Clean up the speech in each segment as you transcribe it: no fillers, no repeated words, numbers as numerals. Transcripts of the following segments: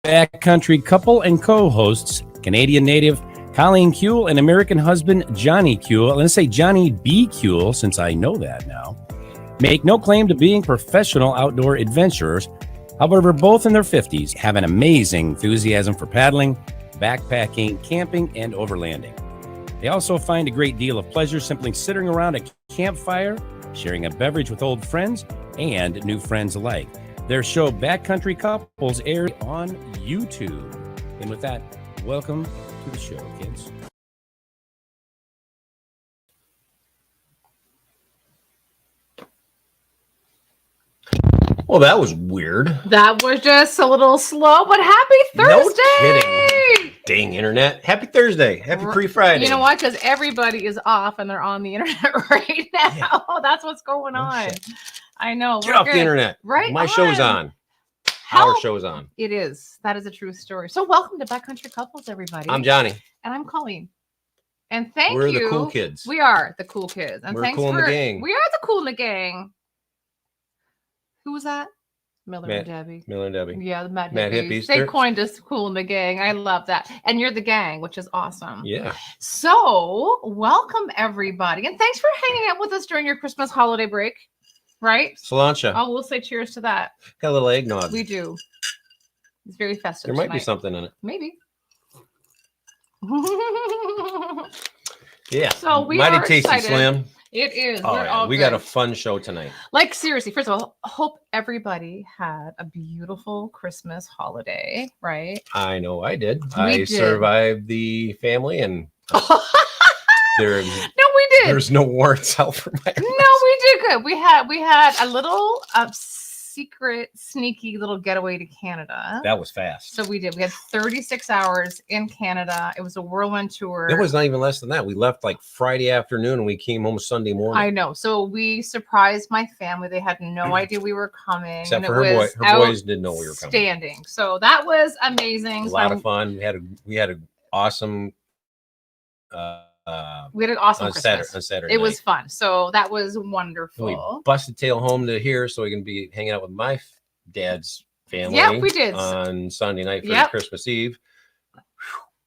backcountry couple and co-hosts, Canadian native Colleen Kuehl and American husband Johnny Kuehl. I'm going to say Johnny B. Kuehl since I know that now. Make no claim to being professional outdoor adventurers. However, both in their 50s have an amazing enthusiasm for paddling, backpacking, camping, and overlanding. They also find a great deal of pleasure simply sitting around a campfire, sharing a beverage with old friends and new friends alike. Their show, Backcountry Couples, aired on YouTube. And with that, welcome to the show, kids. Well, that was weird. That was just a little slow, but happy Thursday! No kidding. Dang internet. Happy Thursday. Happy pre-Friday. You know what? Because everybody is off and they're on the internet right now. Yeah. That's what's going on. Shit. I know. Get off the internet. Right. My show's on. Our show's on. It is. That is a true story. So welcome to Backcountry Couples, everybody. I'm Johnny. And I'm Colleen. And thank you. We're the cool kids. We are the cool kids. And we're cool in the gang. We are the cool in the gang. Who was that? Miller and Debbie. Miller and Debbie. Yeah, the Mad Hippies. They coined us cool in the gang. I love that. And you're the gang, which is awesome. Yeah. So welcome, everybody. And thanks for hanging out with us during your Christmas holiday break. Right? Cilantro. Oh, we'll say cheers to that. Got a little eggnog. We do. It's very festive. There might be something in it. Maybe. Yeah. So we mighty are tasty, excited. Slim. It is. Oh, yeah. We got a fun show tonight. Like, seriously, first of all, hope everybody had a beautiful Christmas holiday, right? I know I did. I survived the family and there's no warrants out for my house. No, we did good. We had a little secret, sneaky little getaway to Canada. That was fast. So we did. We had 36 hours in Canada. It was a whirlwind tour. It was not even less than that. We left like Friday afternoon and we came home Sunday morning. I know. So we surprised my family. They had no idea we were coming. Except for her boys didn't know we were coming. Standing. So that was amazing. A lot of fun. We had an awesome we had an awesome Christmas. On Saturday It night. was fun. So that was wonderful. We busted tail home to here so we can be hanging out with my dad's family. Yeah, we did. On Sunday night for Christmas Eve.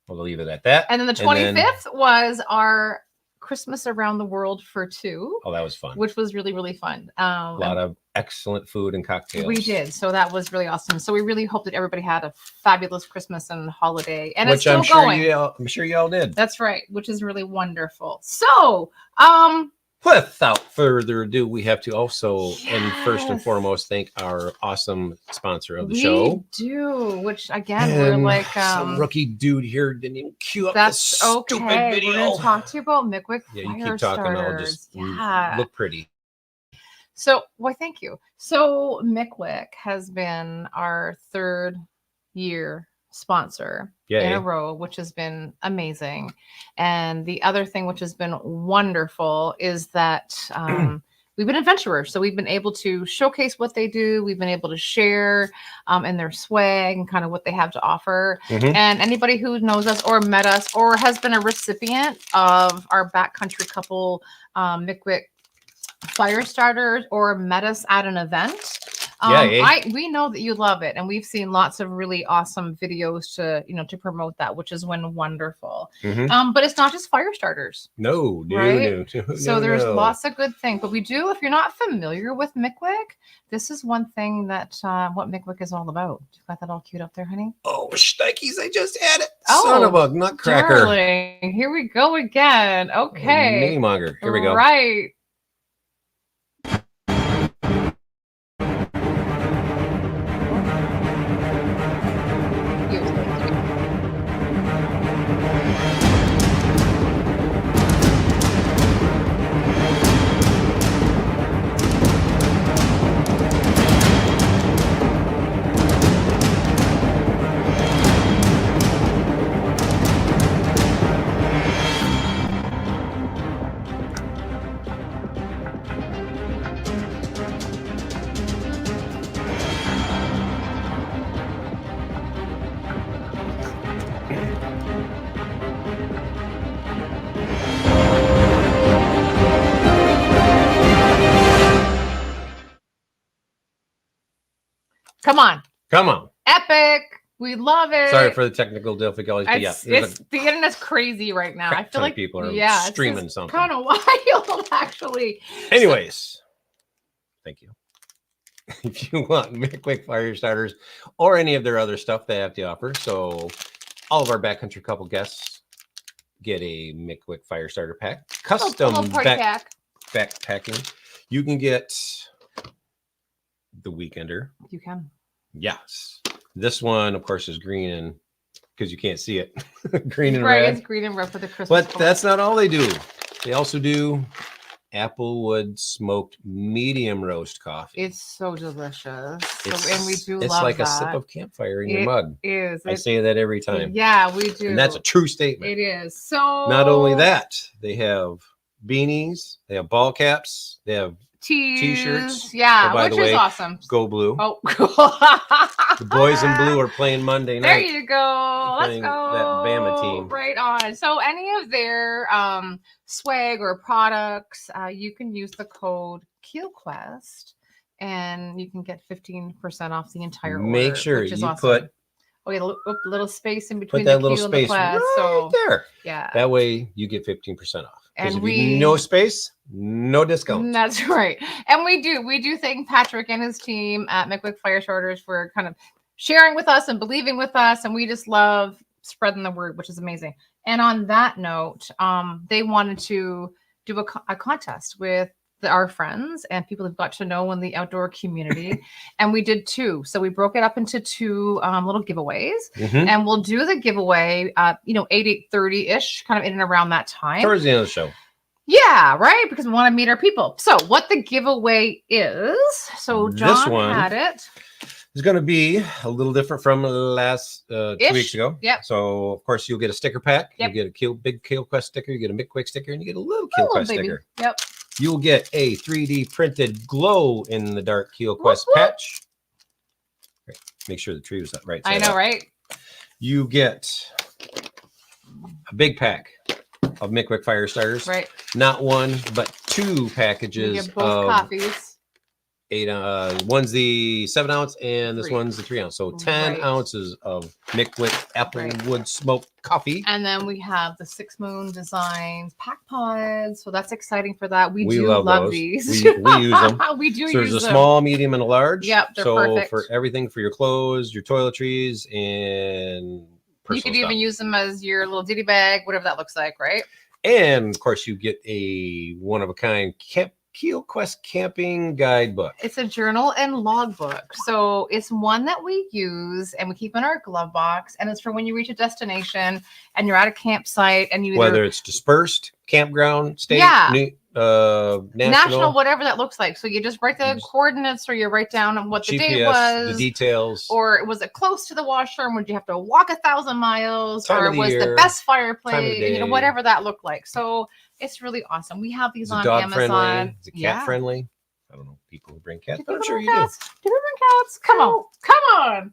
We'll leave it at that. And then the 25th was our Christmas around the world for two. Oh, that was fun. Which was really, really fun. A lot of excellent food and cocktails. We did. So that was really awesome. So we really hope that everybody had a fabulous Christmas and holiday. And it's still going. I'm sure you all did. That's right. Which is really wonderful. So, without further ado, we have to also, and first and foremost, thank our awesome sponsor of the show. We do, which again, we're like some rookie dude here didn't even cue up that's this stupid video. We're going to talk to you about Mickwick Firestarters. Yeah, you keep talking. I'll just look pretty. So, why? Thank you. So, Mickwick has been our third year sponsor in a row, which has been amazing. And the other thing which has been wonderful is that we've been adventurers. So we've been able to showcase what they do. We've been able to share in their swag and kind of what they have to offer. Mm-hmm. And anybody who knows us or met us or has been a recipient of our Backcountry Couple Mickwick Firestarters or met us at an event, we know that you love it, and we've seen lots of really awesome videos to promote that, which has been wonderful. Mm-hmm. But it's not just fire starters. No. So there's lots of good things. But we do, if you're not familiar with Mickwick, this is one thing that what Mickwick is all about. You got that all queued up there, honey? Oh, shnikes, I just had it. Son of a nutcracker. Darling. Here we go again. Okay. Mini monger. Here we go. Right. Come on. Come on. Epic. We love it. Sorry for the technical difficulties. But yeah, it's the internet's crazy right now. I feel like people are streaming something. Kind of wild, actually. Anyways, thank you. If you want Mickwick Firestarters or any of their other stuff they have to offer, so all of our backcountry couple guests get a Mickwick Firestarter pack, custom backpacking. You can get the Weekender. You can. Yes. This one, of course, is green and because you can't see it. Green and red. It's green and red for the Christmas. But that's not all they do. They also do applewood smoked medium roast coffee. It's so delicious. And we do it's love like that. a sip of campfire in your mug. Is. I say that every time. Yeah, we do. And that's a true statement. It is. So not only that, they have beanies, they have ball caps, they have t-shirts. Yeah, by which the way, is awesome. Go Blue. Oh, the boys in blue are playing Monday night. There you go. Let's go. That Bama team. Right on. So any of their swag or products, you can use the code KeelQuest and you can get 15% off the entire order. Make sure you awesome. Put a little space in between put that the little Keel space and the Quest. right there. Yeah. That way you get 15% off. And if you no space, no discount. That's right. And we do thank Patrick and his team at Mickwick Firestarters for kind of sharing with us and believing with us. And we just love spreading the word, which is amazing. And on that note, they wanted to do a contest with our friends and people who've got to know in the outdoor community. And we did 2. So we broke it up into 2 little giveaways. And we'll do the giveaway, 8:30-ish, kind of in and around that time. Towards the end of the show. Yeah, right. Because we want to meet our people. So what the giveaway is. So John this one had it. It's going to be a little different from last 2 weeks ago. Yep. So of course you'll get a sticker pack. Yep. You get a big KeelQuest sticker. You get a Mickwick sticker, and you get a little KeelQuest sticker. Yep. You'll get a 3D printed glow in the dark KeelQuest patch. Great. Make sure the tree was right. I know, right? You get a big pack of Mickwick Firestarters. Right. Not 1, but 2 packages. You get both coffees. 8 one's the 7 ounce and this 3. one's the 3 ounce. So 10 ounces of Mickwick Applewood smoked coffee. And then we have the 6 Moon Designs pack pods. So that's exciting for that. We do love these. We use them. We do use them. So there's a small, medium, and a large. Yep, they're perfect. For everything for your clothes, your toiletries, and you could even use them as your little ditty bag, whatever that looks like, right? And of course, you get a one-of-a-kind KeelQuest camping guidebook. It's a journal and logbook. So it's one that we use and we keep in our glove box. And it's for when you reach a destination and you're at a campsite and you whether it's dispersed, campground, state, national, whatever that looks like. So you just write the coordinates or you write down what the GPS, date was, the details, or was it close to the washroom? Would you have to walk 1,000 miles, or was the best fireplace? Whatever that looked like. So it's really awesome. We have these on Amazon. Friendly? Is it cat friendly? I don't know. People who bring cats, but I'm sure you do. Do we bring cats? Come on.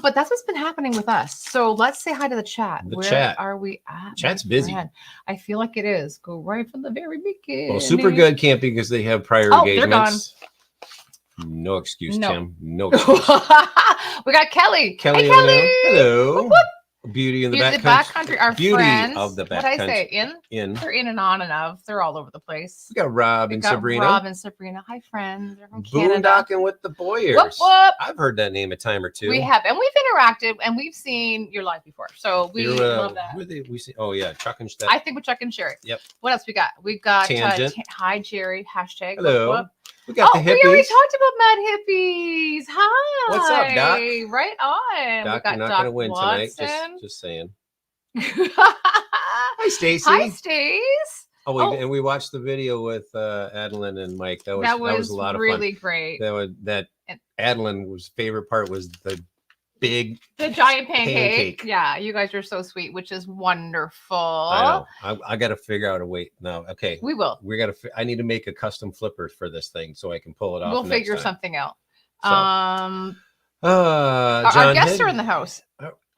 But that's what's been happening with us. So let's say hi to the chat. Where are we at? Chat's busy. I feel like it is. Go right from the very beginning. Well, super good camping because they have prior engagements. They're gone. No excuse, Tim. No excuse. We got Kelly. Hey, Kelly. Hello. Whoop, whoop. Beauty in the backcountry. Our beauty friends. Of the backcountry. What did I say? In. They're in and on and of. They're all over the place. We got Rob and Sabrina. Hi, friends. They're from Canada. Boondocking with the Boyers. Whoop, whoop. I've heard that name a time or 2. We have, and we've interacted, and we've seen your live before, so we love that. We see. Oh yeah, Chuck and Steph. I think with Chuck and Sherry. Yep. What else we got? We've got hi Jerry #. Hello. Whoop. We got the hippies. We already talked about Mad Hippies. Hi. What's up, Doc? Right on. Doc, we got you're not gonna win tonight. Just saying. Hi, Stacy. Hi, Stace. And we watched the video with Adeline and Mike. That was a lot of fun. Really great. Adeline's favorite part was the giant pancake. Yeah, you guys are so sweet, which is wonderful. I know. I got to figure out a way now. Okay, we will. I need to make a custom flipper for this thing so I can pull it off. We'll figure something out. So. Our guests are in the house.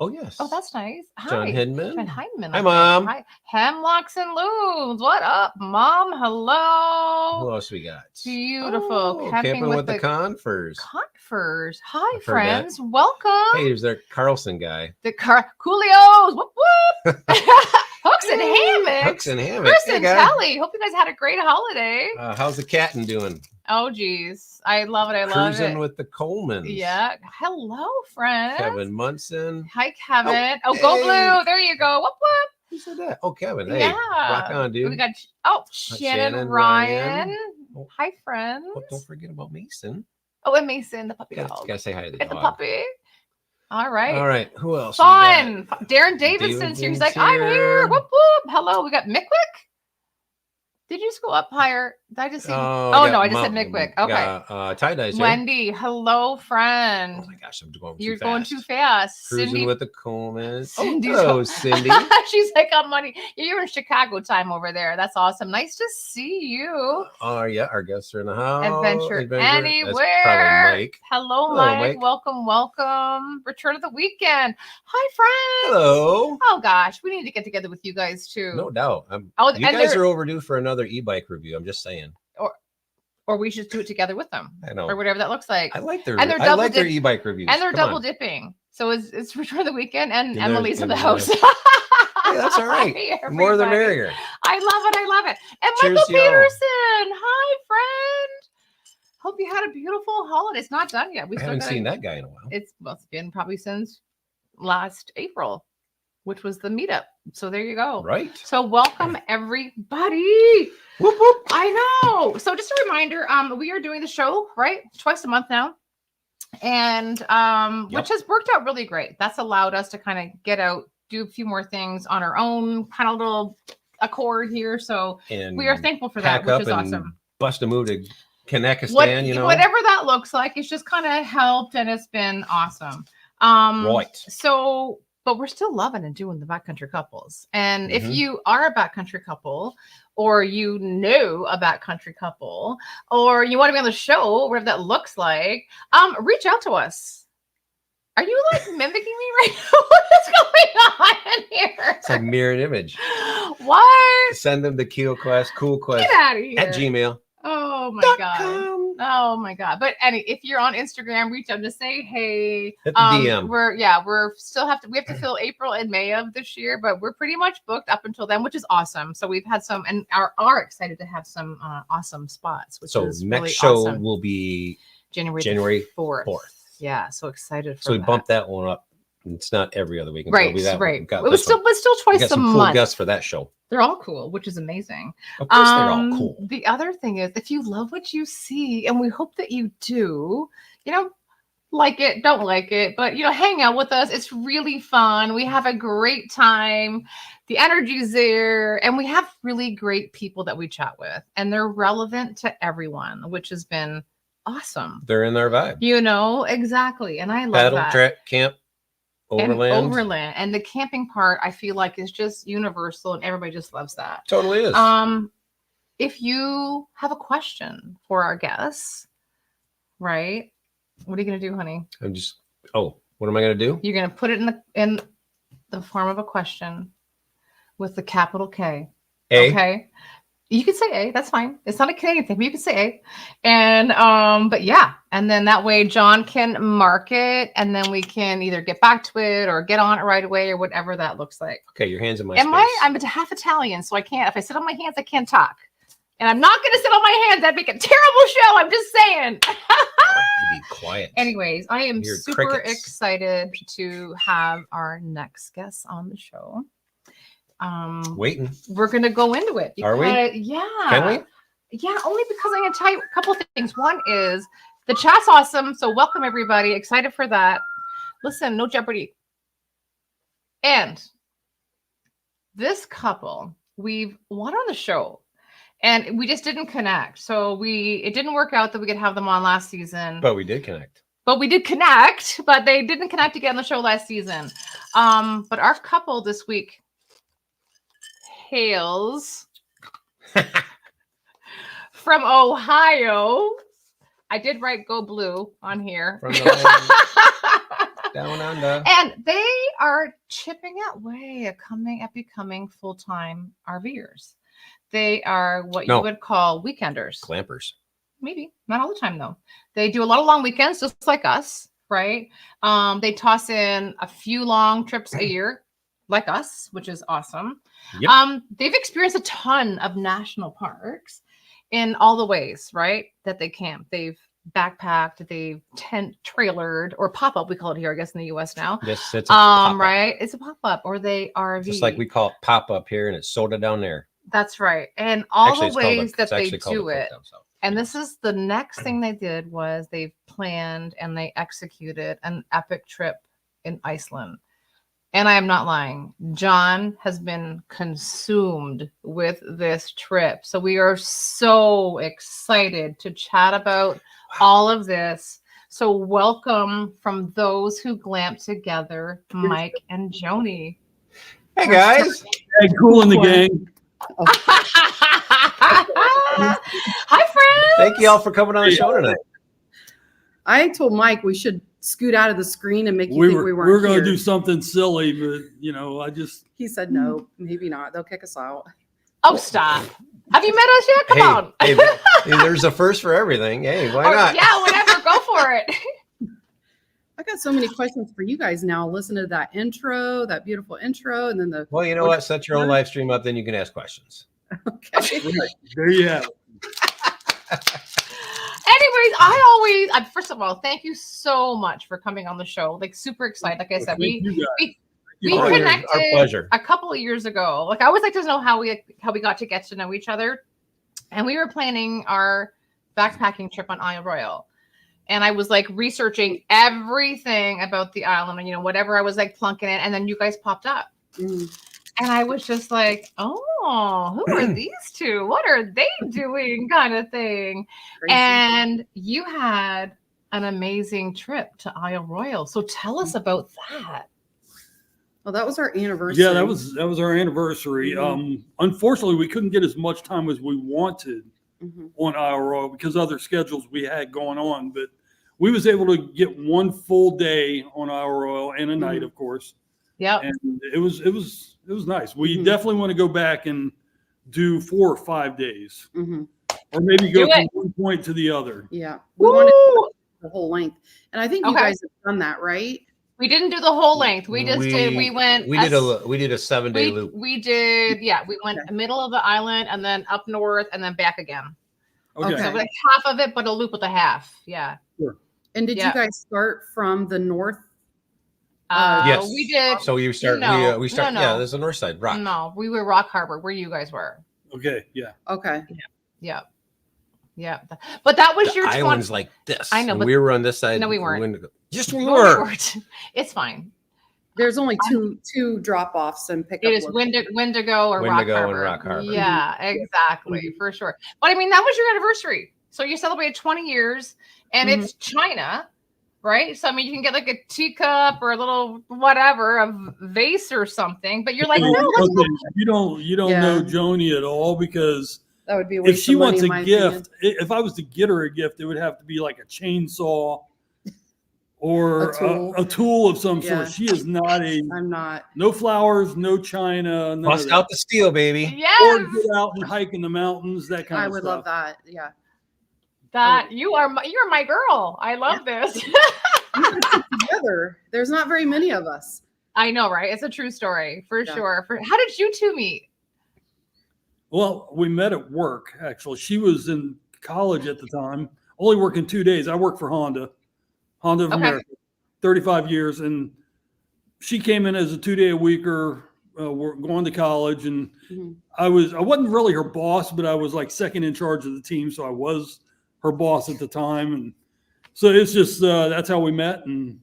Oh, yes. Oh, that's nice. Hi. John Hindman. John Hindman. Hi, Mom. Hi. Hemlocks and Looms. What up, Mom? Hello. Who else we got? Beautiful. Oh, camping with the Confers. Confers. Hi, I've heard friends. that. Welcome. Hey, there's their Carlson guy. The Coolios. Whoop, whoop. Hooks and hammocks. Hooks and hammocks. Chris Hey, and guy. Kelly. Hope you guys had a great holiday. How's the cattin' doing? Oh, geez. I love it. I love Cruising it. with the Colemans. Yeah. Hello, friends. Kevin Munson. Hi, Kevin. Oh, Go hey. Blue. There you go. Whoop, whoop. Who said that? Oh, Kevin. Hey, Yeah. rock on, dude. We got Shannon Shannon, Ryan. Ryan. Oh. Hi, friends. Oh, don't forget about Mason. Oh, and Mason, the puppy dog. Gotta say hi to the Get dog. the puppy. All right. All right. Who else? Fun. Darren Davidson's here. He's like, I'm here. here. Whoop, whoop. Hello. We got Mickwick. Did you just go up higher? Did I just see? Oh, no, I just said Mickwick. Okay. Tie-dyes here. Wendy. Hello, friend. Oh my gosh, I'm going You're too fast. going too fast. Cruising Cindy. with the Colemans. Cindy's Hello, Cindy. She's like, I'm money. You're in Chicago time over there. That's awesome. Nice to see you. Oh, yeah. Our guests are in the house. Adventure That's Anywhere. probably Mike. Hello, Hello, Mike. Mike. Welcome. Return of the weekend. Hi, friends. Hello. Oh, gosh. We need to get together with you guys, too. No doubt. Oh, you and guys they're- are overdue for another e-bike review. I'm just saying. Or we should do it together with them. I know. Or whatever that looks like. I like their. And they're I double like their dip- e-bike reviews. And they're Come double on. dipping. So it's Return of the Weekend and And Emily's in the there's- house. Hey, that's all right. Hi, More the everybody. merrier. I love it. And Cheers Michael to y'all. Peterson. Hi, friend. Hope you had a beautiful holiday. It's not done yet. We I still haven't gotta- seen that guy in a while. It's been probably since last April, which was the meetup. So there you go. Right. So welcome everybody. Whoop, whoop. I know. So just a reminder, we are doing the show, right? Twice a month now. And which has worked out really great. That's allowed us to kind of get out, do a few more things on our own kind of little accord here. So And we are thankful for that, pack which up is and awesome. bust a move to Kanekistan, you know. Whatever that looks like, it's just kind of helped and it's been awesome. Right. So, but we're still loving and doing the backcountry couples. And if Mhm. you are a backcountry couple, or you know a backcountry couple, or you want to be on the show, whatever that looks like, reach out to us. Are you like mimicking me right now? What is going on in here? It's like mirror and image. What? Send them to KeelQuest, CoolQuest Get out of here. at Gmail. Oh my God. .com. Oh my God. But if you're on Instagram, reach out to say, hey, Hit the DM. we have to fill April and May of this year, but we're pretty much booked up until then, which is awesome. So we've had some and are excited to have some awesome spots, which So is next really show awesome. will be January 4th. 4th. Yeah. So excited for So we that. bumped that one up. It's not every other week. It'll Right, be that one. right. We've got It was this one. still We twice got a some cool month. guests for that show. They're all cool, which is amazing. Of course, they're all cool. The other thing is, if you love what you see, and we hope that you do, like it, don't like it, but hang out with us. It's really fun. We have a great time. The energy's there, and we have really great people that we chat with, and they're relevant to everyone, which has been awesome. They're in their vibe. Exactly, and I love Paddle, that. track, camp, overland. And overland, and the camping part, I feel like is just universal, and everybody just loves that. Totally is. If you have a question for our guests, right? What are you gonna do, honey? What am I going to do? You're gonna put it in the form of a question with the capital K. A. Okay. You can say A. That's fine. It's not a Canadian thing, but you can say A. And but yeah, and then that way John can mark it, and then we can either get back to it or get on it right away or whatever that looks like. Okay, your hands in my I'm half Italian, so I can't. If I sit on my hands, I can't talk. And I'm not going to sit on my hands. That'd make a terrible show. I'm just saying. Be quiet. Anyways, I am Hear super crickets. excited to have our next guest on the show. Waiting. We're going to go into it. Are we? Yeah. Can we? Yeah, only because I'm going to tell you a couple of things. One is the chat's awesome. So welcome, everybody. Excited for that. Listen, no Jeopardy. And this couple, we've wanted on the show. And we just didn't connect. So it didn't work out that we could have them on last season. But we did connect. But we did connect, but they didn't connect to get on the show last season. But our couple this week hails from Ohio. I did write Go Blue on here. From the Down under. And they are chipping away at becoming full-time RVers. They are what you would call weekenders. Glampers. Maybe. Not all the time, though. They do a lot of long weekends, just like us, right? They toss in a few long trips a year, like us, which is awesome. Yep. They've experienced a ton of national parks in all the ways, right, that they camp. They've backpacked, they've tent trailered, or pop-up, we call it here, I guess, in the US now. Yes, it's a pop-up. Right? It's a pop-up, or they RV. Just like we call it pop-up here, and it's soda down there. That's right. And all the ways that they do it. And this is the next thing they did was they planned and they executed an epic trip in Iceland. And I am not lying. John has been consumed with this trip. So we are so excited to chat about all of this. So welcome from those who glamp together, Mike and Joni. Hey, guys. Hey, cool in the gang. Oh. Hi, friends. Thank you all for coming on the show tonight. I told Mike we should scoot out of the screen and make you think we weren't We're going here. to do something silly, but He said no, maybe not. They'll kick us out. Oh, stop. Have you met us yet? Come on. Hey, there's a first for everything. Hey, why not? Yeah, whatever. Go for it. I got so many questions for you guys now. Listen to that intro, that beautiful intro, and then the. Well, you know what? Set your own live stream up, then you can ask questions. Okay. there you have it. Anyways, first of all, thank you so much for coming on the show. Like, super excited. Like I said, we connected our pleasure. a couple of years ago. Like, I always like to know how we got to get to know each other. And we were planning our backpacking trip on Isle Royale. And I was like researching everything about the island and, whatever I was like plunking in. And then you guys popped up. And I was just like, oh, who are these two? What are they doing? Kind of thing. Crazy. And you had an amazing trip to Isle Royale. So tell us about that. Well, that was our anniversary. Yeah, that was our anniversary. Unfortunately, we couldn't get as much time as we wanted on Isle Royale because other schedules we had going on. But we was able to get one full day on Isle Royale and a night, of course. Yeah, and it was nice. We definitely want to go back and do 4 or 5 days, or maybe go from one point to the other. Yeah, we wanted to do the whole length, and I think you guys have done that, right? We didn't do the whole length. We just did. We went. We did a 7-day loop. We did. Yeah, we went middle of the island and then up north and then back again. Okay. So like half of it, but a loop with a half. Yeah. Sure. And did you guys start from the north? Yes, we did. So you start. We start. No. Yeah, there's the north side. Rock. No, we were Rock Harbor, where you guys were. Okay. Yeah. Okay. Yeah. But that was your island's like this. I know, but we were on this side. No, we weren't. Yes, we were. It's fine. There's only two drop-offs and pickup. It is Wendigo or Rock Harbor. And Rock Harbor. Yeah, exactly, for sure. But I mean, that was your anniversary. So you celebrated 20 years, and it's China, right? So I mean, you can get like a teacup or a little whatever, a vase or something. But you're like, no, let's go. You don't know Joni at all because that would be a if she wants a gift. opinion. If I was to get her a gift, it would have to be like a chainsaw. Or a tool of some sort. She is not I'm not. No flowers, no china. Bust out the steel, baby. Yes. Or get out and hike in the mountains. That kind of stuff. I would love that. Yeah. You're my girl. I love this. Together, there's not very many of us. I know, right? It's a true story for sure. How did you two meet? Well, we met at work. Actually, she was in college at the time, only working 2 days. I worked for Honda of America, 35 years. And she came in as a 2-day-a-weeker, going to college. And I wasn't really her boss, but I was like second in charge of the team. So I was her boss at the time. And so it's just, that's how we met. And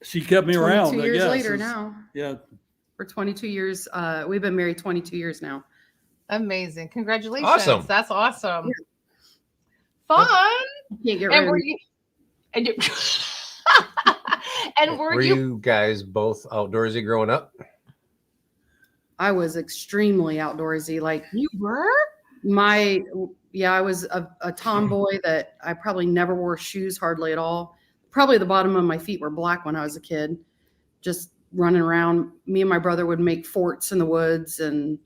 she kept me around. 22 years later now. Yeah. For 22 years. We've been married 22 years now. Amazing. Congratulations. Awesome. That's awesome. Fun. Can't get And were you guys both outdoorsy growing up? I was extremely outdoorsy. Like you were? I was a tomboy that I probably never wore shoes hardly at all. probably the bottom of my feet were black when I was a kid, just running around. Me and my brother would make forts in the woods. And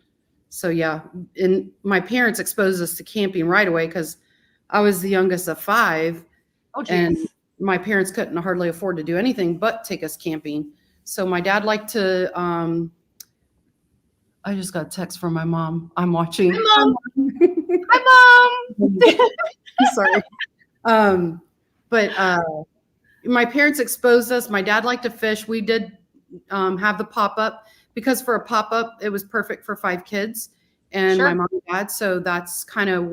so, yeah. And my parents exposed us to camping right away because I was the youngest of 5. Oh, geez. And my parents couldn't hardly afford to do anything but take us camping. So my dad liked to, I just got a text from my mom. I'm watching. Hi, Mom. Hi, Mom. Sorry. But my parents exposed us. My dad liked to fish. We did have the pop-up because for a pop-up, it was perfect for 5 kids and Sure. my mom and dad. So that's kind of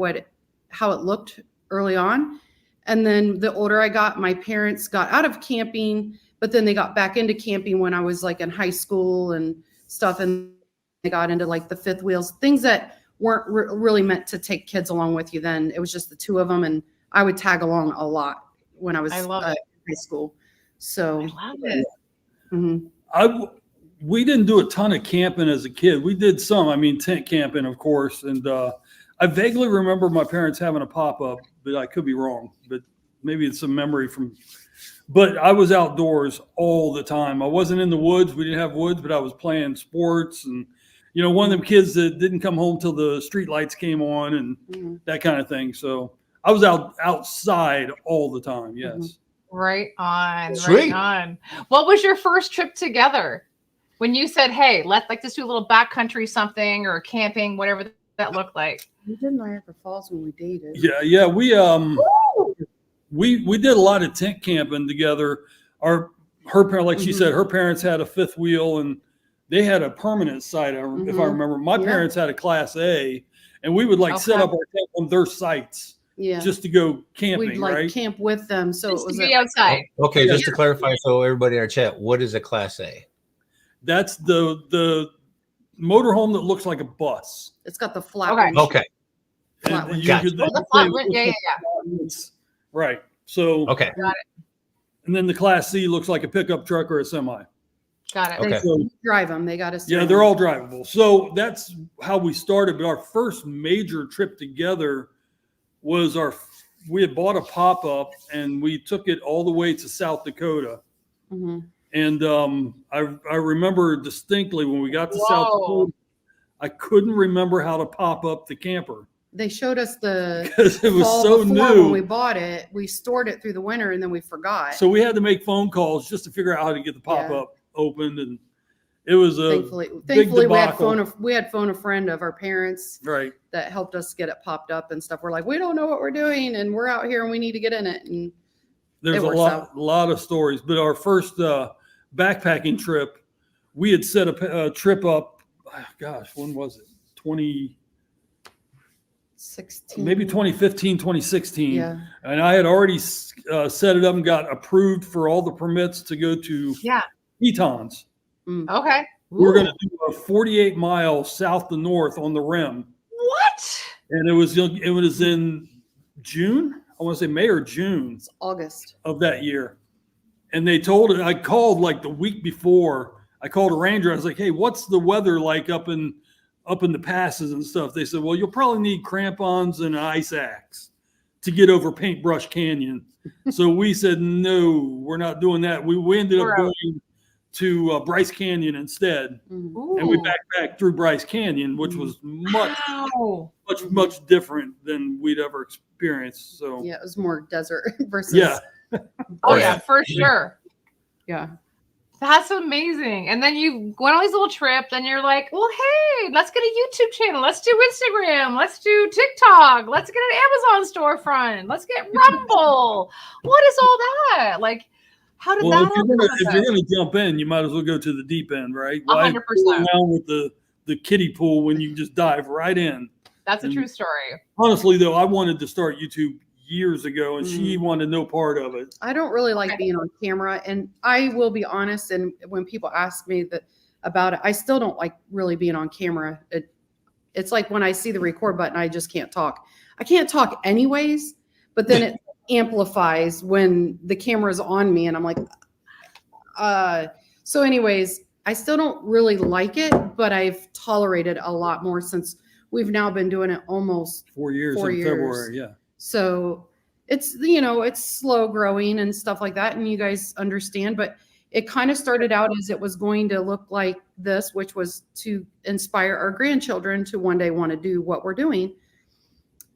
how it looked early on. And then the older I got, my parents got out of camping, but then they got back into camping when I was like in high school and stuff. And they got into like the fifth wheels, things that weren't really meant to take kids along with you then. It was just the 2 of them. And I would tag along a lot when I was in high school. So I love it. Mm-hmm. We didn't do a ton of camping as a kid. We did some, tent camping, of course. And I vaguely remember my parents having a pop-up, but I could be wrong. But maybe it's some memory but I was outdoors all the time. I wasn't in the woods. We didn't have woods, but I was playing sports. And, one of them kids that didn't come home till the street lights came on and that kind of thing. So I was outside all the time. Yes. Right on. Sweet. Right on. What was your first trip together? When you said, hey, let's just do a little backcountry something or camping, whatever that looked like. We did Niagara Falls when we dated. Yeah. We did a lot of tent camping together. Her parents, like she said, her parents had a fifth wheel and they had a permanent site. If I remember, my parents had a Class A, and we would set up our tent on their sites. Yeah. Just to go camping, we'd camp with them. So just it was to be outside. Okay, just to clarify, so everybody in our chat, what is a Class A? That's the motorhome that looks like a bus. It's got the flat. Okay. The flat one. Yeah. Right. So okay. Got it. And then the Class C looks like a pickup truck or a semi. Got it. Okay. So drive them. They got us. Yeah, they're all drivable. So that's how we started. But our first major trip together was we had bought a pop-up and we took it all the way to South Dakota. Mm-hmm. And I remember distinctly when we got to South Dakota, I couldn't remember how to pop up the camper. They showed us because it was so new when we bought it. We stored it through the winter and then we forgot. So we had to make phone calls just to figure out how to get the pop-up opened, and it was thankfully we had phoned a friend of our parents that helped us get it popped up and stuff. We're like, we don't know what we're doing and we're out here and we need to get in it. And there's a lot of stories. But our first backpacking trip, we had set a trip up, when was it? 2016, maybe 2015, 2016. Yeah. And I had already set it up and got approved for all the permits to go to Tetons. Okay. We're going to do a 48-mile south to north on the rim. What? And it was in June. I want to say May or June. It's August of that year. And they told it. I called like the week before. I called a ranger. I was like, "Hey, what's the weather like up in the passes and stuff?" They said, "Well, you'll probably need crampons and an ice axe to get over Paintbrush Canyon." So we said, "No, we're not doing that." We ended up going to Bryce Canyon instead. Ooh. And we backpacked through Bryce Canyon, which was much different than we'd ever experienced. So it was more desert versus for sure. Yeah. That's amazing. And then you went on these little trips and you're like, well, hey, let's get a YouTube channel. Let's do Instagram. Let's do TikTok. Let's get an Amazon storefront. Let's get Rumble. What is all that? Like, how did that happen? If you're going to jump in, you might as well go to the deep end, right? 100%. Down with the kiddie pool when you just dive right in. That's a true story. Honestly, though, I wanted to start YouTube years ago, and she wanted no part of it. I don't really like being on camera, and I will be honest. And when people ask me about it, I still don't like really being on camera. It's like when I see the record button, I just can't talk. I can't talk anyways, but then it amplifies when the camera's on me, and I'm like, so anyways, I still don't really like it, but I've tolerated a lot more since we've now been doing it almost 4 years in February. Yeah. So it's, you know, it's slow growing and stuff like that. And you guys understand, but it kind of started out as it was going to look like this, which was to inspire our grandchildren to one day want to do what we're doing.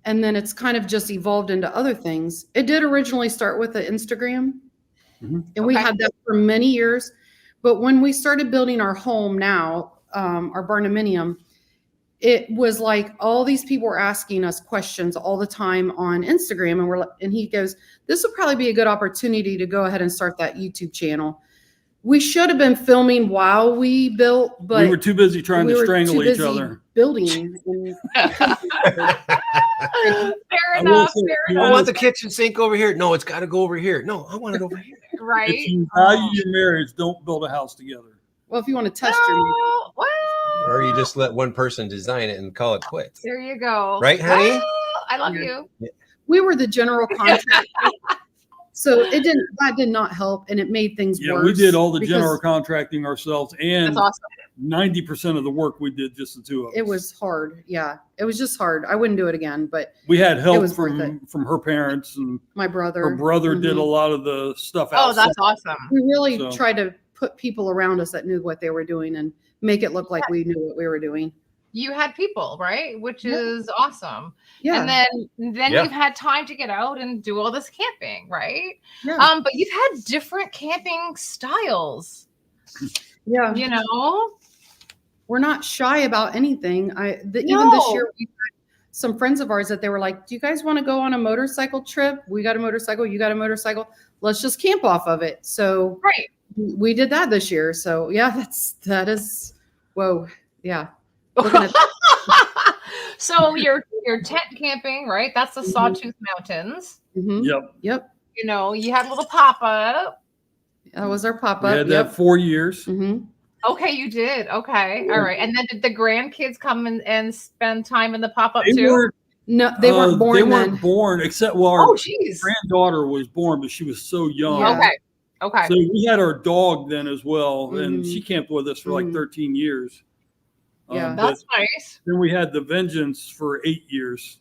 And then it's kind of just evolved into other things. It did originally start with the Instagram, and we had that for many years. But when we started building our home now, our barndominium, it was like all these people were asking us questions all the time on Instagram. And he goes, this would probably be a good opportunity to go ahead and start that YouTube channel. We should have been filming while we built, but we were too busy trying to strangle each other. Building. Fair enough. I want the kitchen sink over here. No, it's got to go over here. No, I want it over here. Right. If you value your marriage, don't build a house together. Well, if you want to test your well, or you just let one person design it and call it quits. there you go. Right, honey? Well, I love you. we were the general contractor. So that did not help, and it made things worse. Yeah, we did all the general contracting ourselves, and That's awesome. 90% of the work we did just the two of us. It was hard. Yeah, it was just hard. I wouldn't do it again, but we had help was worth from her parents, and my brother. her brother did a lot of the stuff. Oh, that's awesome. We really tried to put people around us that knew what they were doing and make it look like we knew what we were doing. You had people, right? Which is awesome. Yeah. And then you've had time to get out and do all this camping, right? Yeah. But you've had different camping styles. Yeah. You know? We're not shy about anything. Even this year we had some friends of ours that they were like, do you guys want to go on a motorcycle trip? We got a motorcycle, you got a motorcycle. Let's just camp off of it. So we did that this year. So yeah, that is whoa. Yeah. So you're tent camping, right? That's the Sawtooth Mountains. Mm-hmm. Yep. You know, you had a little pop-up. That was our pop-up. We had that 4 years. Mm-hmm. Okay, you did. Okay. All right. And then did the grandkids come and spend time in the pop-up They too? They weren't born They then. weren't born, except our geez. granddaughter was born, but she was so young. Yeah. Okay. So we had our dog then as well, and she camped with us for like 13 years. Yeah. That's nice. Then we had the Vengeance for 8 years.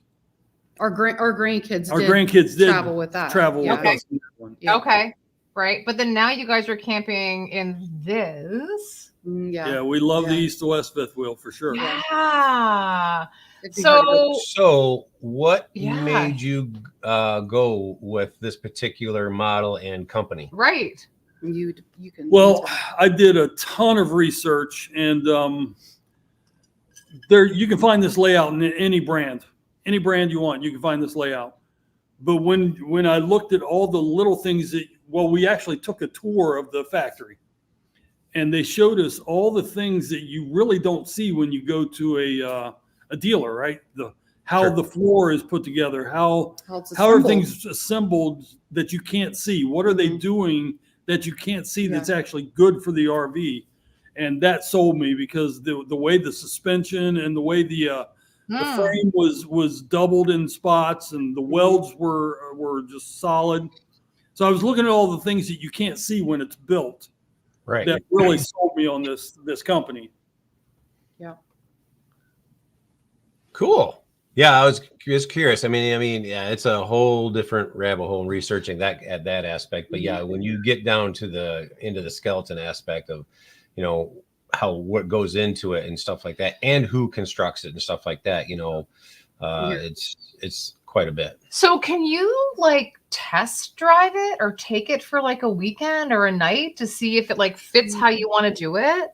Our grandkids did travel with that. With us in that one. Yeah. Okay. Right. But then now you guys are camping in this. Yeah, we love the east to west fifth wheel for sure. Yeah. So what made you go with this particular model and company? Right. You can. Well, I did a ton of research, and there you can find this layout in any brand you want. You can find this layout. But when I looked at all the little things we actually took a tour of the factory, and they showed us all the things that you really don't see when you go to a dealer, right? How the floor is put together, how everything's assembled that you can't see. What are they doing that you can't see that's actually good for the RV? And that sold me because the way the suspension and the way the frame was doubled in spots, and the welds were just solid. So I was looking at all the things that you can't see when it's built. Right. That really sold me on this company. Yeah. Cool. Yeah, I was just curious. I mean, yeah, it's a whole different rabbit hole researching that aspect. But yeah, when you get down to into the skeleton aspect of, what goes into it and stuff like that, and who constructs it and stuff like that, it's quite a bit. So can you test drive it or take it for a weekend or a night to see if it fits how you want to do it?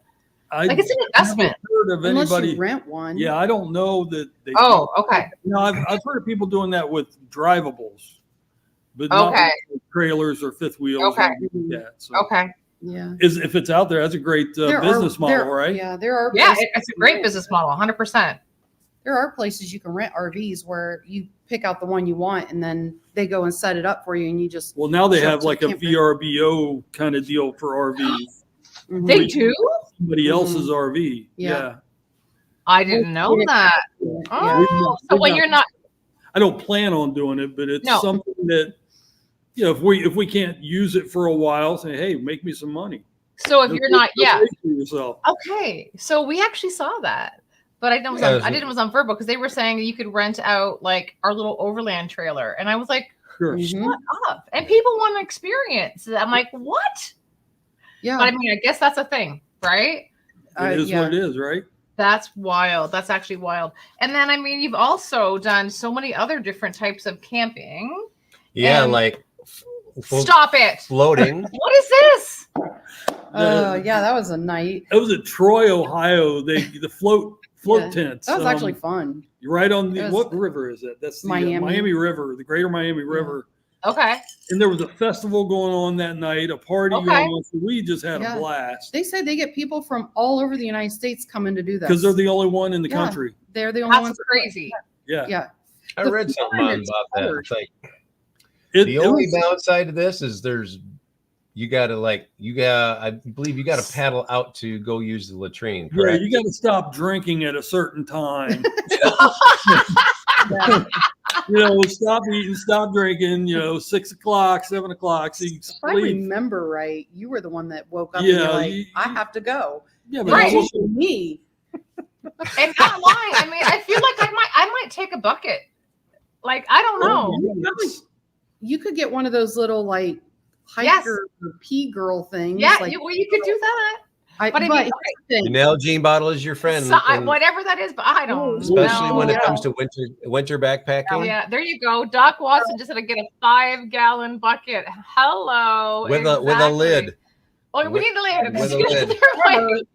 It's an investment. Heard of Unless anybody, you rent one. Yeah, I don't know that they. Oh, okay. No, I've heard of people doing that with drivables, but not with trailers or fifth wheels. Okay. Okay. Yeah. If it's out there, that's a great business model, right? Yeah, there are. Yeah, it's a great business model, 100%. There are places you can rent RVs where you pick out the one you want, and then they go and set it up for you, and you just. Well, now they have a VRBO kind of deal for RVs. They do? Somebody else's RV. Yeah. I didn't know that. Oh, so when you're not. I don't plan on doing it, but it's something that, if we can't use it for a while, say, hey, make me some money. So if you're not, yourself. Okay. So we actually saw that. But I did it was on Verbo because they were saying that you could rent out our little overland trailer. And I was like, Sure. Mhm. Shut up. And people want to experience. I'm like, what? Yeah. But I mean, I guess that's a thing, right? It is what it is, right? That's wild. That's actually wild. And then, I mean, you've also done so many other different types of camping. Yeah, And- like Stop it. floating. What is this? Yeah, that was a night. It was at Troy, Ohio. The float Yeah. tents. That was actually fun. You're right on It the was what river is it? That's the Miami. Miami River, the Greater Miami River. Okay. And there was a festival going on that night, a party Okay. going on. So we just had Yeah. a blast They say they get people from all over the United States coming to do this. because they're the only one in the Yeah. country. They're the only That's ones. crazy. Yeah. Yeah. I The read something fun on is about that. hard. It's like It the only was- downside to this is I believe you gotta paddle out to go use the latrine. yeah, Correct? you got to stop drinking at a certain time. Yeah. Stop eating, stop drinking. 6 o'clock, 7 o'clock. So you If I sleep. remember right, you were the one that woke up and Yeah, you're like, you- I have to go. Yeah, It but Right. was me. And not lying. I mean, I feel like I might take a bucket. Like, I don't know. You could get one of those little like Yes. hiker or pea girl things. Yeah, like, you could do that. But I mean, here's the The thing. Nalgene bottle is your friend, So, and whatever that is, but I don't especially know. when it Yeah. comes to winter backpacking. Yeah, there you go. Doc Watson just had to get a 5-gallon bucket. Hello. With a Exactly. lid. Oh, we need a lid. With a lid. They're like-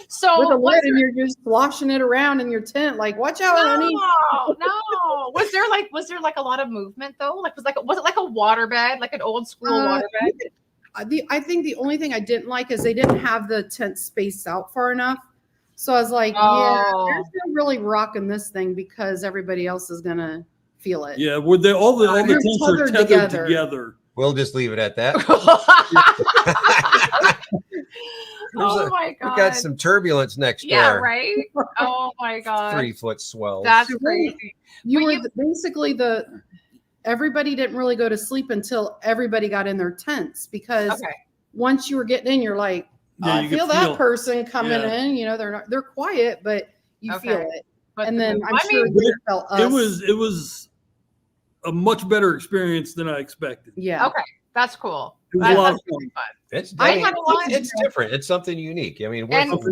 so With a was lid and you're just sloshing it around in your tent. Like, watch out, honey. no. Was there like a lot of movement though? Like was it like a waterbed, like an old school waterbed? I think the only thing I didn't like is they didn't have the tent spaced out far enough. So I was like, Oh. there's no really rocking this thing because everybody else is gonna feel it. Yeah, with all the You're tents are tethered tethered together. together. We'll just leave it at that. Oh my god. We got some turbulence next Yeah, door. right? Oh my god. 3-foot swells. That's So really, crazy. You But were you- basically everybody didn't really go to sleep until everybody got in their tents because Okay. once you were getting in, you're like, Yeah, I you could feel that feel- person coming yeah. in. They're quiet, but you Okay. feel it. But And then I'm I sure mean, they felt us. It was a much better experience than I expected. Yeah. okay, that's cool. It was a lot of That's really fun. It's, I I mean, had a lot- it's different. It's something unique. I mean, And- for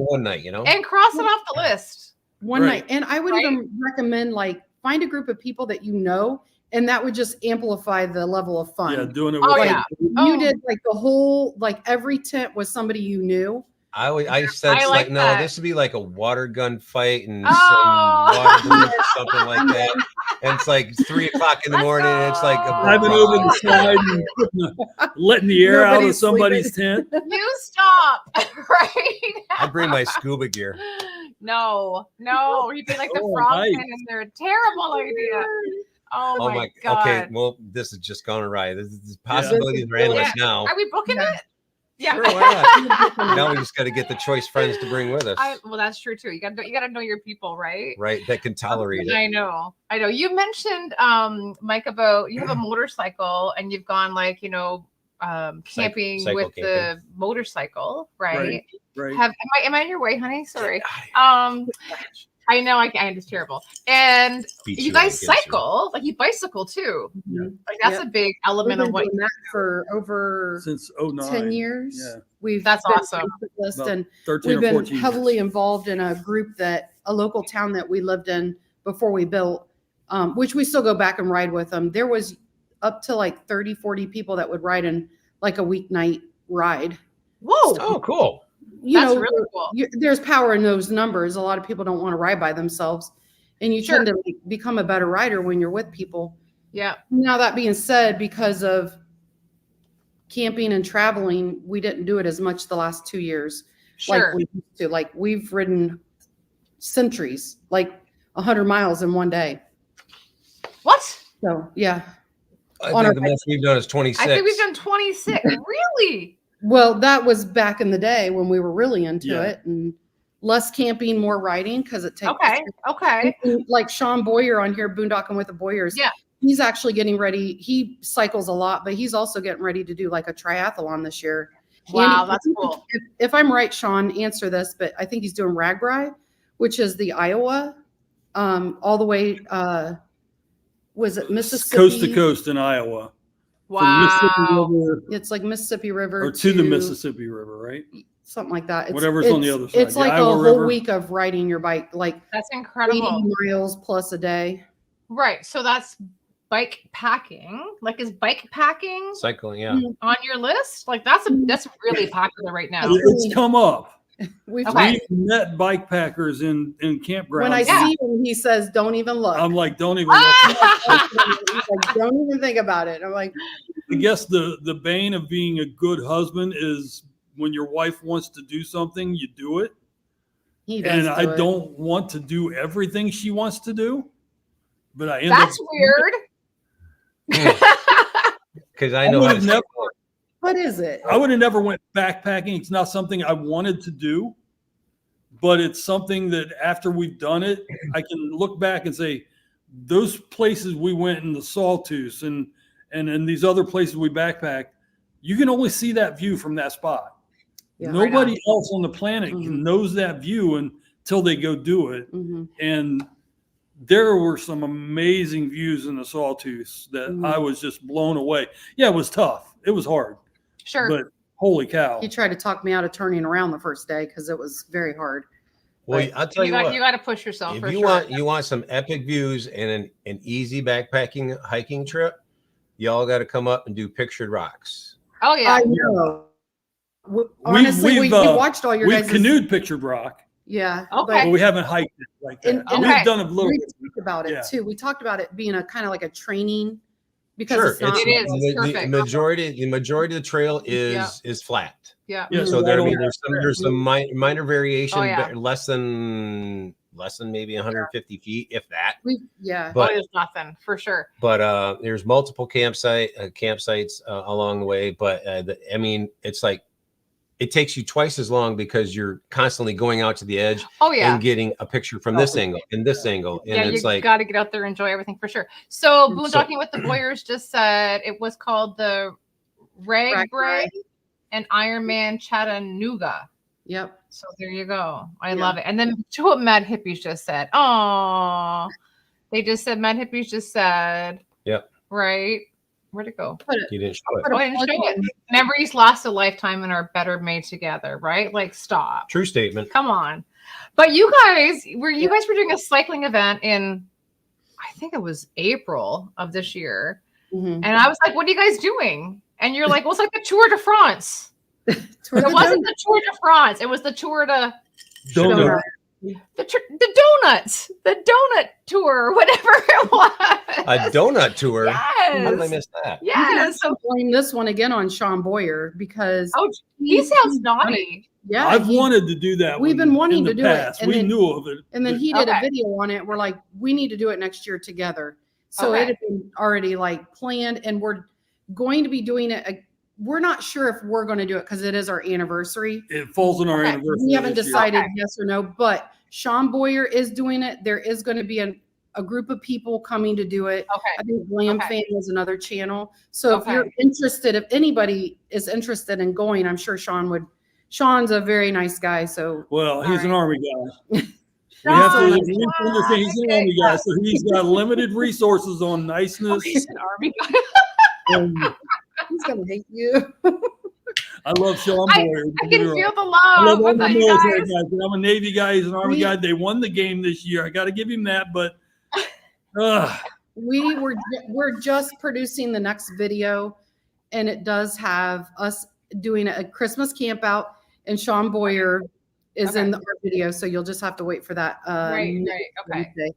one night, And cross it off the list. One Right. night. And I would Right. even recommend like find a group of people that you know, and that would just amplify the level of fun. Yeah, doing it Oh, with yeah. You Oh. did like the whole, like every tent was somebody you knew. I said I like, like no, that. this would be like a water gun fight and Oh. some water balloons or something like that. And it's like 3 o'clock in the Let's morning. And it's like go. Driving over the side and letting the air out of Nobody's somebody's tent. You stop right I bring my scuba gear. No, you'd be like the Oh, frogmen, nice. and they're a terrible idea. Oh, my god. Okay, well, this has just gone awry. This possibilities are endless now. Are we booking Yeah. it? Yeah. Sure, why not? Now we just got to get the choice friends to bring with us, Well, that's true too. You got to know your people, right? right? That can tolerate it. I know. You mentioned, Mike, about you have a motorcycle and you've gone like camping cycle with camping. the motorcycle, right? Right. Am I on your way, honey? Sorry. I know I it's terrible. And Beats you when guys it gets you. cycle, like you bicycle too. Yeah. Like that's Yep. a big We've element been of what doing that for over Since 09. 10 years. Yeah. We've That's been awesome. bicyclists, About and 13 we've or been 14 heavily years. involved in a group a local town that we lived in before we built, which we still go back and ride with them. There was up to like 30, 40 people that would ride in like a weeknight ride. Whoa, Oh, cool. that's really cool. There's power in those numbers. A lot of people don't want to ride by themselves, and you Sure. tend to like, become a better rider when you're with people. Yeah. Now, that being said, because of camping and traveling, we didn't do it as much the last 2 years. Sure. Like we used to. Like we've ridden centuries, like 100 miles in one day. What? So yeah. I On think our the most we've done is 26. I think we've done 26. Really? Well, that was back in the day when we were really into Yeah. it, and less camping, more riding because it takes. Okay. Like Sean Boyer on here, Boondocking with the Boyers. Yeah. He's actually getting ready. He cycles a lot, but he's also getting ready to do like a triathlon this year. Wow, And that's cool. If I'm right, Sean, answer this, but I think he's doing Ragbri, which is the Iowa, all the way was it Mississippi? Coast to coast in Iowa. From Mississippi River, It's like Mississippi River or to the Mississippi River, right? Something like that. Whatever's on the other side. It's like a whole week of riding your bike, like That's incredible. 80 miles plus a day. Right. So that's bike packing. Like, is bike packing Cycling, yeah. on your list? Like, that's really popular right now. It's come up. We've met bike packers in campgrounds. When I see him, he says, "Don't even look." I'm like, "Don't even look." He's like, "Don't even think about it." I'm like, I guess the bane of being a good husband is when your wife wants to do something, you do it. He does. And I don't want to do everything she wants to do, but I end That's up. weird. Because I know how to never, what is it? I would have never went backpacking. It's not something I wanted to do, but it's something that after we've done it, I can look back and say, those places we went in the Sawtooth and these other places we backpacked, you can only see that view from that spot. Yeah, Nobody else on the planet knows that view until they go do it. And there were some amazing views in the Sawtooth that I was just blown away. Yeah, it was tough. It was hard. Sure. But holy cow. He tried to talk me out of turning around the first day because it was very hard. Well, I'll tell you what. You got to push yourself. If for you sure. want some epic views and an easy backpacking hiking trip, y'all got to come up and do Pictured Rocks. Oh yeah. I know. Honestly, we watched all your guys'. We've canoed Pictured Rock. Yeah. Okay. But we haven't hiked it like that. And We've done a little we bit. talked about it too. We talked about it being a kind of like a training because Sure, it's not. It is. It's the perfect. majority of the trail is flat. Yeah. Yeah, So there's some minor variation, Oh, yeah. but less than maybe 150 feet, if that. But it's nothing for sure. But there's multiple campsites along the way. But it's like it takes you twice as long because you're constantly going out to the edge and getting a picture from this angle and this angle. And it's you got to get out there and enjoy everything for sure. So Boondocking with the Boyers just said it was called the Ragbray and Ironman Chattanooga. Yep. So there you go. I love it. And then to what Mad Hippies just said. Oh, they just said Mad Hippies just said. Yep. Right. Where'd it go? You didn't show it. I didn't show it. Memories last a lifetime and are better made together. Right? Like, stop. True statement. Come on. But you guys were doing a cycling event in, I think it was April of this year. And I was like, what are you guys doing? And you're like, well, it's like the Tour de France. It wasn't the Tour de France. It was the Tour de Donut. the donuts, the donut tour, whatever it was. A donut tour. Yes. How did I miss that? Yeah. So blame this one again on Sean Boyer because he sounds naughty. Yeah, I've wanted to do that. We've been wanting to do past. it. We knew of it. And then he did a video on it. We're like, we need to do it next year together. So it had been already like planned, and we're going to be doing it. We're not sure if we're going to do it because it is our anniversary. It falls on our anniversary. We haven't decided yes or no, but Sean Boyer is doing it. There is going to be a group of people coming to do it. I think Glamp Fan is another channel. So if you're interested, if anybody is interested in going, I'm sure Sean would. Sean's a very nice guy. So he's an Army guy. We have to understand he's an Army guy, so he's got limited resources on niceness. He's an Army guy. He's gonna hate you. I love Sean Boyer. I can feel the love. I love all the military guys. I'm a Navy guy. He's an Army guy. They won the game this year. I got to give him that. But we're just producing the next video, and it does have us doing a Christmas camp out, and Sean Boyer is in our video. So you'll just have to wait for that. Right. Okay.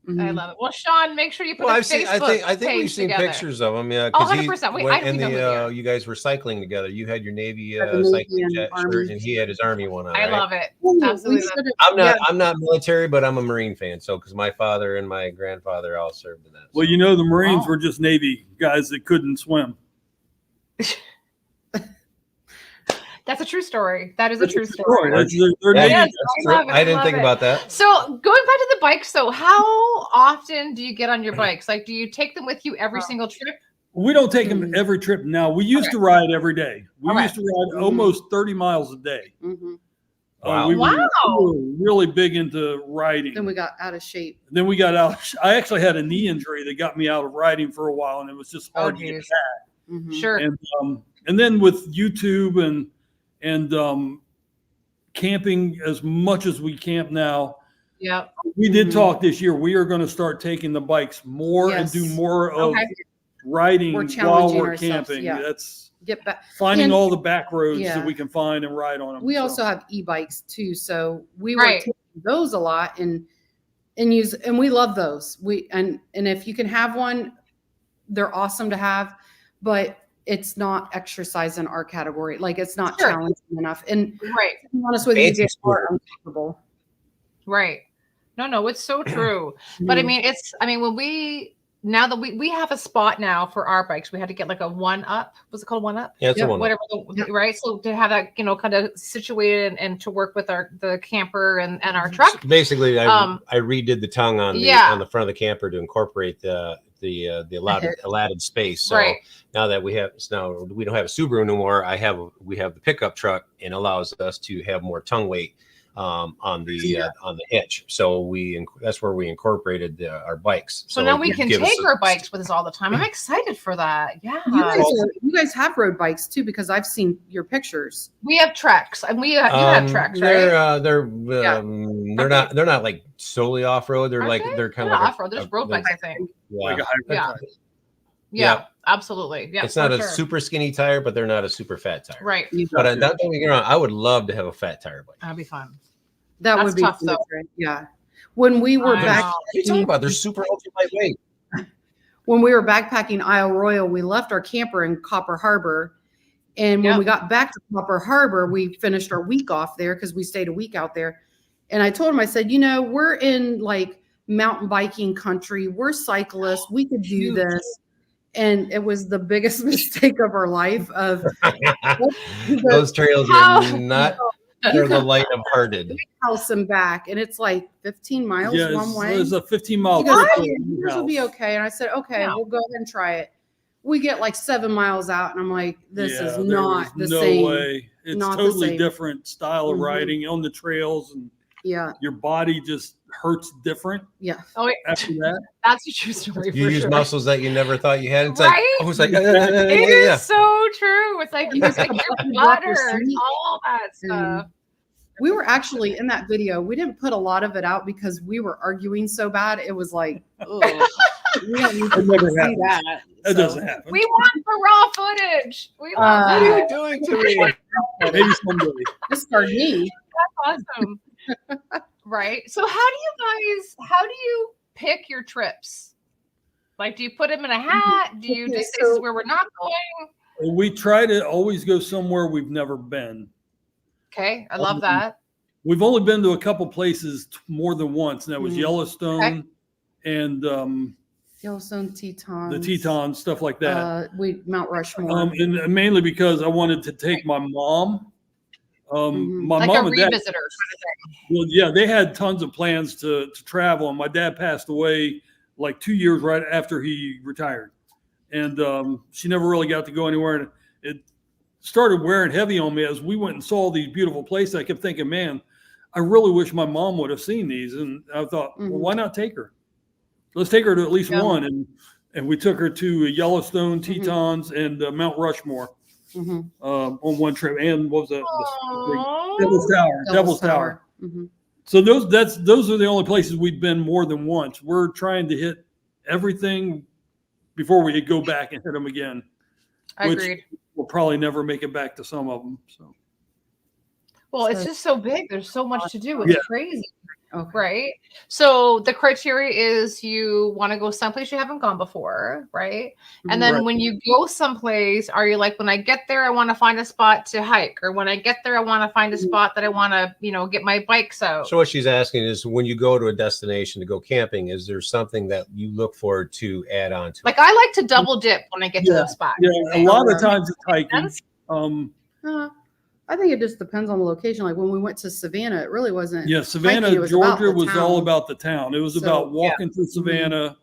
Mm-hmm. I love it. Well, Sean, make sure you put Facebook I think we've seen together. Pictures of him. Yeah, 100%. You guys were cycling together. You had your Navy cycling jet shirt, and he had his Army one on. I love it. Absolutely. I'm not military, but I'm a Marine fan. So because my father and my grandfather all served in that. Well, the Marines were just Navy guys that couldn't swim. That's a true story. That is a true story. I didn't think about that. So going back to the bikes, so how often do you get on your bikes? Like, do you take them with you every single trip? We don't take them every trip now. We used to ride every day. We used to ride almost 30 miles a day. Wow. We were really big into riding. Then we got out of shape. Then we got out. I actually had a knee injury that got me out of riding for a while, and it was just hard to get back. Mm-hmm. Sure. And then with YouTube and camping as much as we camp now. Yeah. We did talk this year. We are going to start taking the bikes more and do more of riding while we're camping. That's get back finding all the back roads that we can find and ride on them. We also have e-bikes too, so we were taking those a lot and use, and we love those. And if you can have one, they're awesome to have, but it's not exercise in our category. Like it's not challenging enough. And to be honest with you, you get more uncomfortable. Right. No, it's so true. But I mean, when now that we have a spot now for our bikes, we had to get like a 1-up. Was it called 1-up? Yeah, it's a 1-up. Whatever, right? So to have that, kind of situated and to work with the camper and our truck. Basically, I redid the tongue on the front of the camper to incorporate the allotted space. So now that we don't have a Subaru anymore, we have the pickup truck, and allows us to have more tongue weight on the hitch. So that's where we incorporated our bikes. So now we can take our bikes with us all the time. I'm excited for that. Yeah. You guys have road bikes too, because I've seen your pictures. We have Treks, and you have Treks, right? They're not like solely off road. They're they're kind of like off road. There's road bikes, I think. Like a hybrid. Yeah, absolutely. Yeah, it's not a super skinny tire, but they're not a super fat tire. Right. But don't get me wrong, I would love to have a fat tire bike. That'd be fun. That would be tough, cool, though. Yeah. When we were back, what are you talking about? They're super ultra lightweight. When we were backpacking Isle Royale, we left our camper in Copper Harbor. And when we got back to Copper Harbor, we finished our week off there because we stayed a week out there. And I told him, I said, we're in like mountain biking country. We're cyclists. We could do this. And it was the biggest mistake of our life. Those trails are not for the light of hearted. House and back, and it's like 15 miles one way. It's a 15-mile trip. This will be okay. And I said, okay, we'll go ahead and try it. We get like 7 miles out, and I'm like, this is not the same. No way. It's totally different style of riding on the trails, and your body just hurts different. Yeah. Oh, after that, that's a true story. You use muscles that you never thought you had. It's it is so true. It's like you just like your butter, all that stuff. We were actually in that video. We didn't put a lot of it out because we were arguing so bad. It was like, we don't need to see that. That doesn't happen. We want the raw footage. What are you doing to me? Maybe someday. Just for me. That's awesome. Right. So how do you pick your trips? Like, do you put them in a hat? Do you just say this is where we're not going? We try to always go somewhere we've never been. Okay. I love that. We've only been to a couple places more than once, and that was Yellowstone and Yellowstone, Tetons. The Tetons, stuff like that. Mount Rushmore. And mainly because I wanted to take my mom. My like mom a and dad. revisitor kind of thing. Well, yeah, they had tons of plans to travel, and my dad passed away like 2 years right after he retired, and she never really got to go anywhere. And it started wearing heavy on me as we went and saw these beautiful places. I kept thinking, man, I really wish my mom would have seen these. And I thought, well, why not take her? Let's take her to at least one. And we took her to Yellowstone, Tetons, and Mount Rushmore. On one trip, and what was that? Devil's Tower. So those are the only places we've been more than once. We're trying to hit everything before we go back and hit them again. Agreed. We'll probably never make it back to some of them. So, well, it's just so big. There's so much to do. It's crazy. Okay. Right. So the criteria is you want to go someplace you haven't gone before, right? And then when you go someplace, are you like, when I get there, I want to find a spot to hike, or when I get there, I want to find a spot that I want to, get my bikes out. So what she's asking is, when you go to a destination to go camping, is there something that you look forward to add on to? Like, I like to double dip when I get to those spots. Yeah, a lot of times it's hiking. I think it just depends on the location. Like when we went to Savannah, it really wasn't. Yeah, Savannah, Georgia was all about the town. It was about walking through Savannah,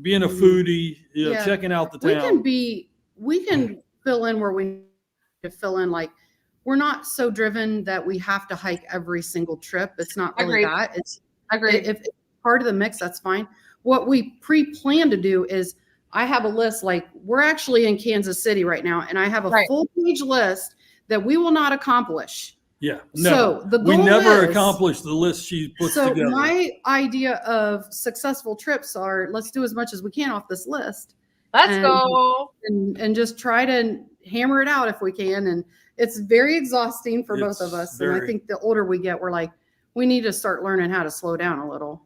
being a foodie, checking out the town. We can fill in where we need to fill in. Like we're not so driven that we have to hike every single trip. It's not really Agreed. that. It's Agreed. if it's part of the mix, that's fine. What we pre-plan to do is I have a list, like we're actually in Kansas City right now, and I have a full page list that we will not accomplish. Yeah. So the goal we never is, accomplished the list she puts together. So my idea of successful trips are, let's do as much as we can off this list. Let's go. And just try to hammer it out if we can. And it's very exhausting for both of us. And I think the older we get, we're like, we need to start learning how to slow down a little.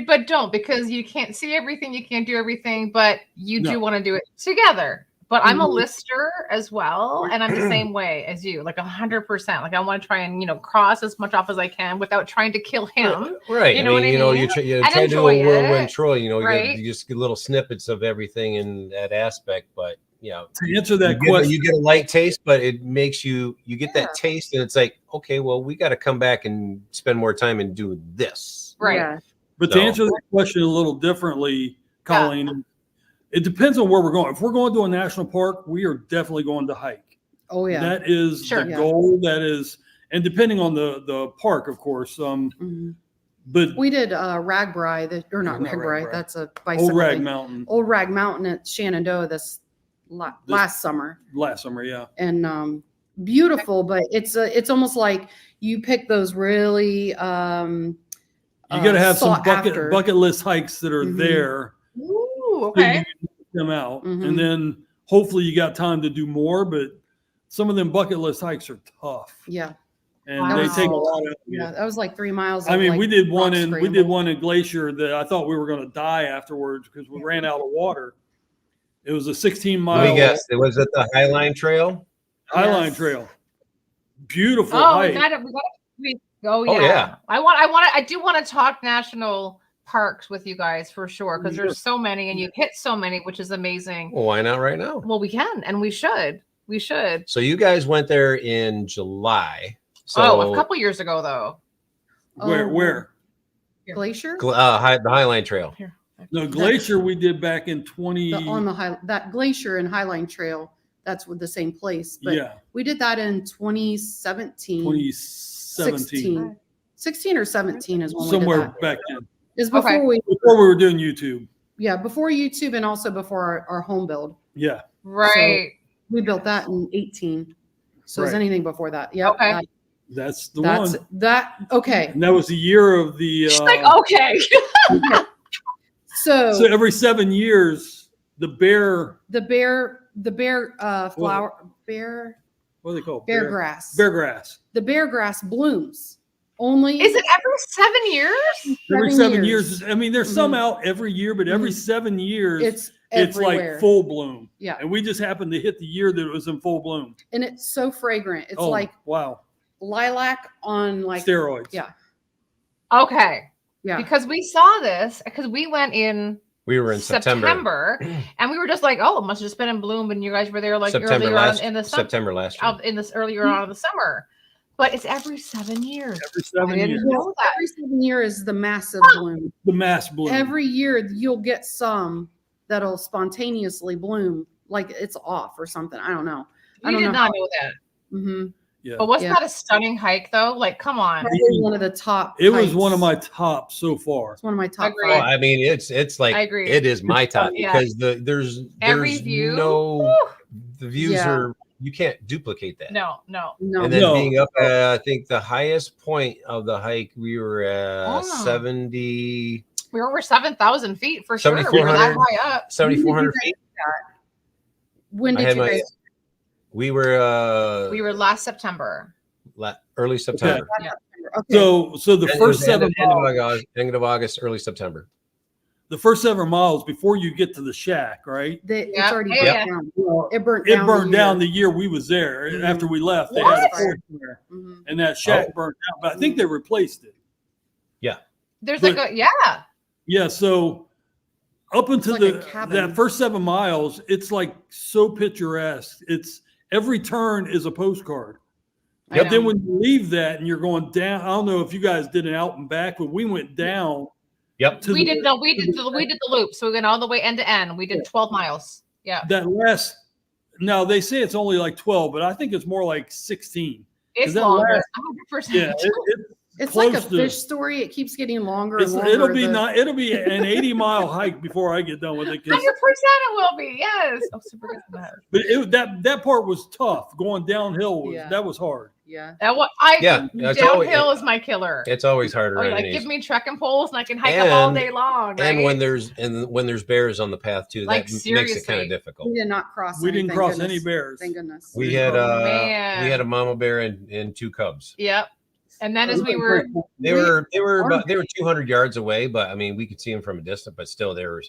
But don't, because you can't see everything, you can't do everything, but you do want to do it together. But I'm a lister as well, and I'm the same way as you, like 100%. Like I want to try and cross as much off as I can without trying to kill him. Right. You know what I mean? You try to do a whirlwind Troy. You just get little snippets of everything in that aspect. But to answer that question, you get a light taste, but it makes you get that taste, and it's like, okay, well, we got to come back and spend more time and do this. Right. Yeah. But to answer that question a little differently, Colleen. It depends on where we're going. If we're going to a national park, we are definitely going to hike. Oh yeah, that is the goal. That is, and depending on the park, of course. But we did Ragbri, or not Ragbri. That's a bicycle. Old Rag Mountain. Old Rag Mountain at Shenandoah last summer. Last summer, yeah. And beautiful, but it's almost like you pick those really. You got to have some bucket list hikes that are there. Okay. Them out, and then hopefully you got time to do more. But some of them bucket list hikes are tough. Yeah, and they take a lot out of you. Yeah, that was like 3 miles. I mean, we did one in Glacier that I thought we were going to die afterwards because we ran out of water. It was a 16-mile. Let me guess. It was at the Highline Trail. Highline Trail. Beautiful hike. Yeah. I do want to talk national parks with you guys for sure, because there's so many and you've hit so many, which is amazing. Well, why not right now? Well, we can and we should. So you guys went there in July. So a couple years ago though. Where? Glacier? The Highline Trail. Here. No, Glacier we did back in 20 that Glacier and Highline Trail, that's with the same place. But we did that in 2017. 16 or 17 is when somewhere we did that. Back then. Is before we were doing YouTube. Yeah, before YouTube and also before our home build. Yeah. Right. So we built that in 18. So is anything before that? Yeah. Okay. That's the one. Okay. And that was the year of the She's like, okay. So every 7 years, the bear flower what are they called? Bear grass. Bear grass. The bear grass blooms. Only is it every 7 years? Every 7 years. I mean, there's some out every year, but every 7 years it's like full bloom. Yeah. And we just happened to hit the year that it was in full bloom. And it's so fragrant. It's like lilac on like steroids. Yeah. Okay. Yeah. Because we saw this because we went in. We were in September, and we were just like, "Oh, it must have just been in bloom." And you guys were there like earlier on in the summer. September last year. In this earlier on in the summer, but it's every 7 years. Every 7 years. Know that. Every 7 years is the massive bloom. The mass bloom. Every year you'll get some that'll spontaneously bloom, like it's off or something. I don't know. I did not know that. Mm-hmm. Yeah. But wasn't that a stunning hike though? Like, come on. Probably one of the top. It was one of my top so far. It's one of my top. Well, I mean, it's like I agree. It is my top because there's view. The views are, you can't duplicate that. No. And then being up, I think the highest point of the hike, we were at 70. We were over 7,000 feet for sure. We were that high up. 7,400 feet. When did you guys? We were last September. Early September. Yeah. Okay. So the first 7 miles, end of August, early September. The first 7 miles before you get to the shack, right? It's already burnt down. It burnt down the year we was there. Mm-hmm. After we left, they had a fort there, and that shack burnt down. But I think they replaced it. Yeah. There's Yeah. So up until that first 7 miles, it's like so picturesque. It's every turn is a postcard. But then when you leave that and you're going down, I don't know if you guys did an out and back, but we went down. Yep. We did the loop. So we went all the way end to end. We did 12 miles. Yeah. That last Now they say it's only like 12, but I think it's more like 16. It's longer. 100%. Yeah, it's like a fish story. It keeps getting longer and longer. It'll be an 80-mile hike before I get done with it. 100% it will be. Yes. I'm super good for that. But that part was tough. Going downhill that was hard. Yeah. Downhill is my killer. It's always harder. Like give me trekking poles and I can hike up all day long. Right? And when there's bears on the path too, like, that makes it kind of difficult. We did not cross. We didn't cross any bears. Thank goodness. We had a mama bear and 2 cubs. Yep. And then as we were, they were 200 yards away, but I mean we could see them from a distance, but still they were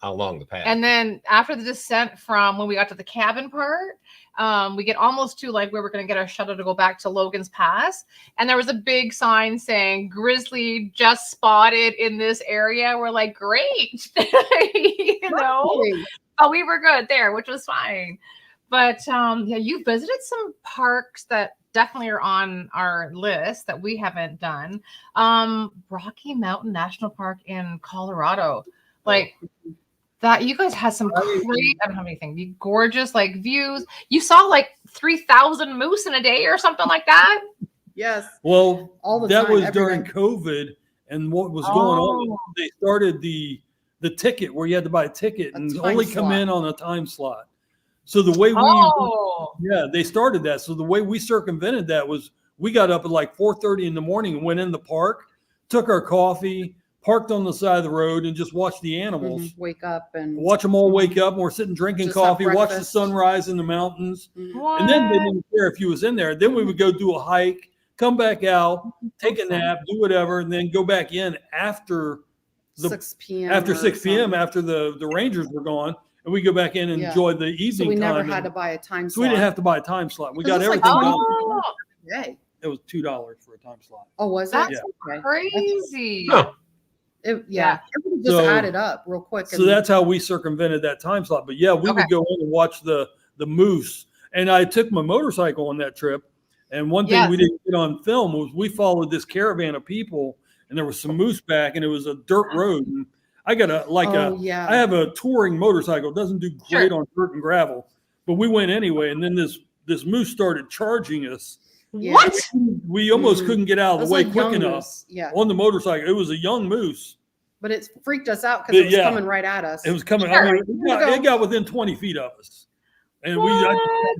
along the path. And then after the descent from when we got to the cabin part, we get almost to like where we're going to get our shuttle to go back to Logan's Pass. And there was a big sign saying grizzly just spotted in this area. We're like, great, but we were good there, which was fine. But you visited some parks that definitely are on our list that we haven't done. Rocky Mountain National Park in Colorado, like that. You guys had some great, I don't have anything, gorgeous like views. You saw like 3,000 moose in a day or something like that. Yes. Well, all the that time, was during COVID, and what was going on? They started the ticket where you had to buy a ticket and only come in on a time slot. So the way they started that. So the way we circumvented that was we got up at like 4:30 in the morning and went in the park, took our coffee, parked on the side of the road, and just watched the animals wake up and watch them all wake up. And we're sitting drinking coffee, watch the sunrise in the mountains, and then they didn't care if you was in there. Then we would go do a hike, come back out, take a nap, do whatever, and then go back in after 6 p.m. After 6 p.m. after the rangers were gone. And we go back in and enjoy the evening time. So we never had to buy a time slot. So we didn't have to buy a time slot. We got everything done. Yay. It was $2 for a time slot. Oh, was it? That's crazy. Huh. Everything just added up real quick. So that's how we circumvented that time slot. But yeah, we would go in and watch the moose. And I took my motorcycle on that trip. And one thing we didn't get on film was we followed this caravan of people, and there was some moose back, and it was a dirt road. And I got I have a touring motorcycle. It doesn't do great on dirt and gravel, but we went anyway. And then this moose started charging us. What? We almost couldn't get out of the way quick enough on the motorcycle. It was a young moose. But it freaked us out because it was coming right at us. It was coming. I mean, it got within 20 feet of us. And I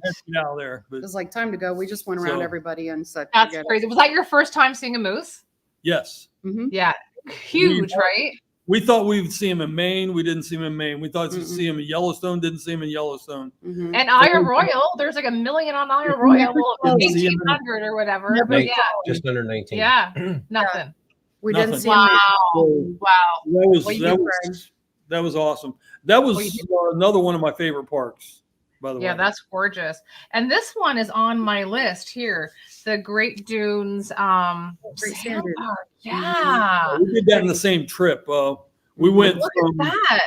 just got out there. But, it was like time to go. We just went around everybody and said, that's crazy. Was that your first time seeing a moose? Yes. Mm-hmm. Yeah. Huge, right? We thought we would see him in Maine. We didn't see him in Maine. We thought we'd see him in Yellowstone. Didn't see him in Yellowstone. Mm-hmm. And Iron Royal, there's like 1 million on Iron Royal, 1,800 or whatever. But just under 19. Yeah, nothing. We didn't see him. Wow. That was awesome. That was another one of my favorite parks, by the way. Yeah, that's gorgeous. And this one is on my list here. The Great Dunes Great Sand Dunes. Yeah. We did that in the same trip. We went from that.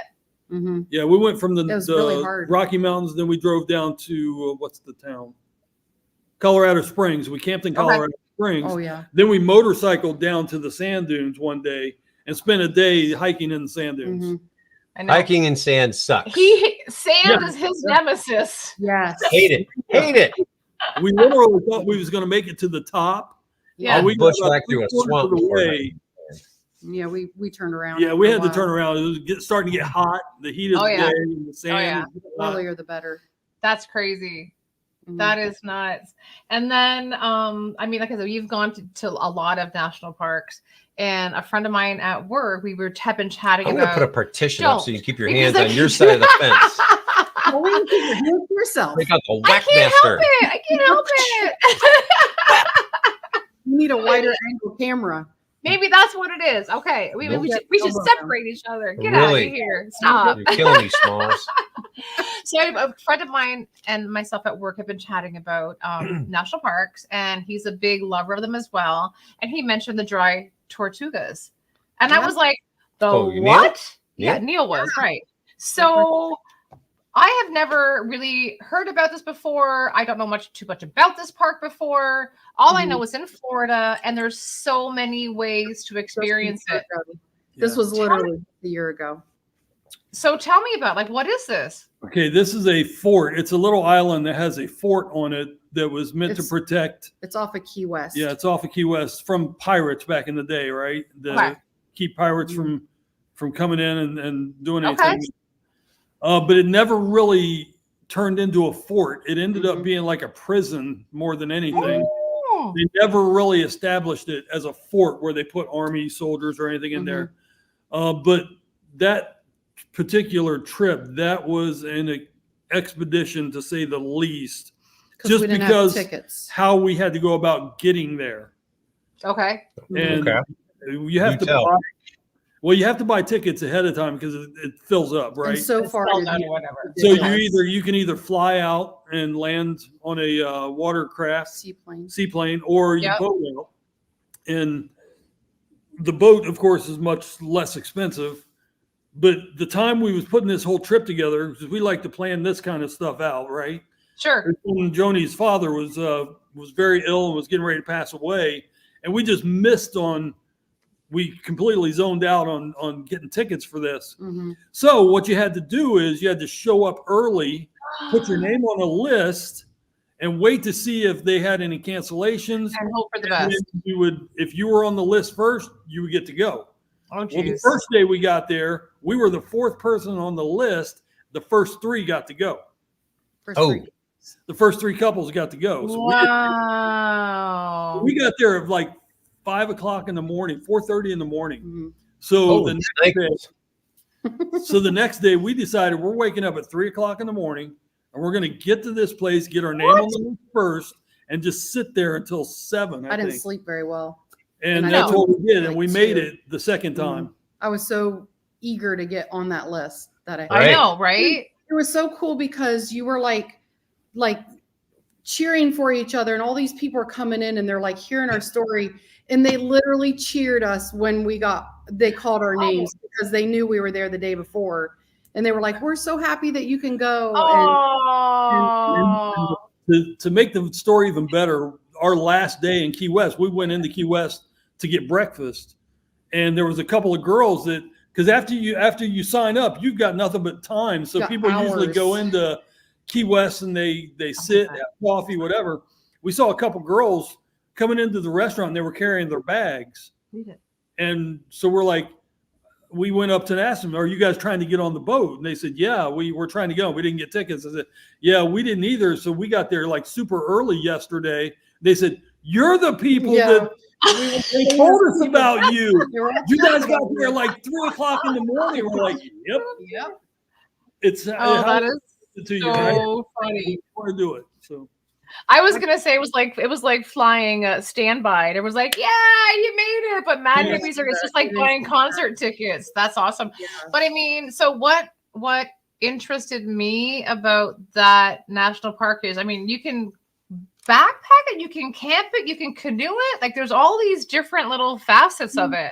Mm-hmm. Yeah, we went from the really hard. Rocky Mountains, then we drove down to what's the town? Colorado Springs. We camped in Colorado Springs. Oh yeah. Then we motorcycled down to the sand dunes one day and spent a day hiking in the sand dunes. Mm-hmm. Hiking in sand sucks. Sand is his nemesis. Yes. Hate it. We literally thought we was going to make it to the top. Yeah. We bushwhacked through a swamp. Yeah, we turned around. Yeah, we had to turn around. It was starting to get hot. The heat of the day and the sand. The earlier the better. That's crazy. Mm-hmm. That is nuts. And then, I mean, like I said, you've gone to a lot of national parks. And a friend of mine at work, we were been chatting I'm about. going to put a partition up so you keep your hands on your side of the fence. Keep your hands to yourself. Take out the I whack can't master. help it. You need a wider angle camera. Maybe that's what it is. Okay. We should separate each other. Get out of here. Stop. You're killing me, Smalls. So a friend of mine and myself at work have been chatting about national parks, and he's a big lover of them as well. And he mentioned the dry tortugas. And I was like, what? Neil? Yeah, Neil was, right. So I have never really heard about this before. I don't know too much about this park before. All I know is in Florida, and there's so many ways to experience it. This was literally a year ago. So tell me about, what is this? Okay, this is a fort. It's a little island that has a fort on it that was meant to protect. It's off of Key West. Yeah, it's off of Key West from pirates back in the day, right? Keep pirates from coming in and doing anything. But it never really turned into a fort. It ended up being like a prison more than anything. They never really established it as a fort where they put army soldiers or anything in there. But that particular trip, that was an expedition to say the least, just because how we had to go about getting there. Okay. And you have to buy, you have to buy tickets ahead of time because it fills up, right? And so far, so you can either fly out and land on a watercraft, seaplane, or you boat out. And the boat, of course, is much less expensive. But the time we was putting this whole trip together, because we like to plan this kind of stuff out, right? Sure. When Joni's father was very ill and was getting ready to pass away, and we just missed on. We completely zoned out on getting tickets for this. So what you had to do is you had to show up early, put your name on a list, and wait to see if they had any cancellations. And hope for the best. You would, if you were on the list first, you would get to go. Oh, geez. Well, the first day we got there, we were the fourth person on the list. The first three got to go. The first three couples got to go. So wow. we got there at like 5 o'clock in the morning, 4:30 in the morning. So the next day we decided we're waking up at 3 o'clock in the morning and we're going to get to this place, get our name on the list first, and just sit there until 7. I didn't sleep very well. And that's what we did. And we made it the second time. I was so eager to get on that list that I know, right? It was so cool because you were like cheering for each other, and all these people are coming in and they're like hearing our story, and they literally cheered us when they called our names because they knew we were there the day before, and they were like, "We're so happy that you can go." And to make the story even better, our last day in Key West, we went into Key West to get breakfast, and there was a couple of girls that, because after you sign up, you've got nothing but time, so people usually go into Key West and they sit, have coffee, whatever. We saw a couple girls coming into the restaurant and they were carrying their bags, and so we went up to and asked them, "Are you guys trying to get on the boat?" And they said, "Yeah, we were trying to go. We didn't get tickets." I said, "Yeah, we didn't either. So we got there like super early yesterday." They said, "You're the people that they told us about you. You guys got there like 3 o'clock in the morning." We're like, "Yep." It's that is so funny. You want to do it? So I was gonna say it was like flying standby. It was like, yeah, you made it. But Mad Movies it's just like buying concert tickets. That's awesome. Yeah. But I mean, so what interested me about that national park is, I mean, you can backpack it, you can camp it, you can canoe it. Like there's all these different little facets of it.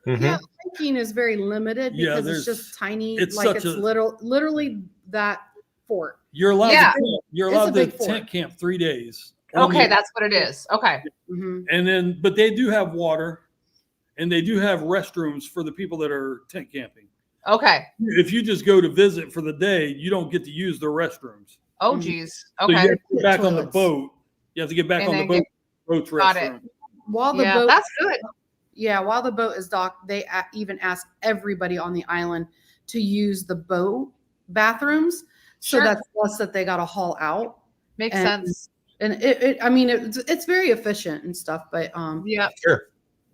Yeah, hiking is very limited because it's just tiny. It's literally that fort. You're allowed to tent camp 3 days. Okay, that's what it is. Okay. And then, but they do have water, and they do have restrooms for the people that are tent camping. Okay. If you just go to visit for the day, you don't get to use their restrooms. Oh, geez. So Okay. you have to get back on the boat. You have to get back on the boat's restroom. While the boat, that's good. Yeah, while the boat is docked, they even ask everybody on the island to use the boat bathrooms. So that's less that they got to haul out. Makes sense. And it's very efficient and stuff, but sure.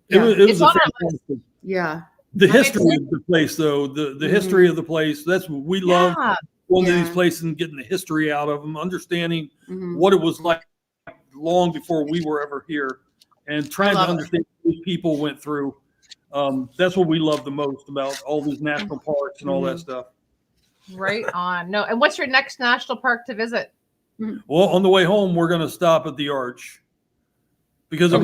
It was a fantastic. Yeah. The history of the place, though, the history of the place, that's what we love. Going to these places and getting the history out of them, understanding what it was like long before we were ever here, and trying to understand what these people went through. That's what we love the most about all these national parks and all that stuff. Right on. No, and what's your next national park to visit? Well, on the way home, we're going to stop at the Arch because it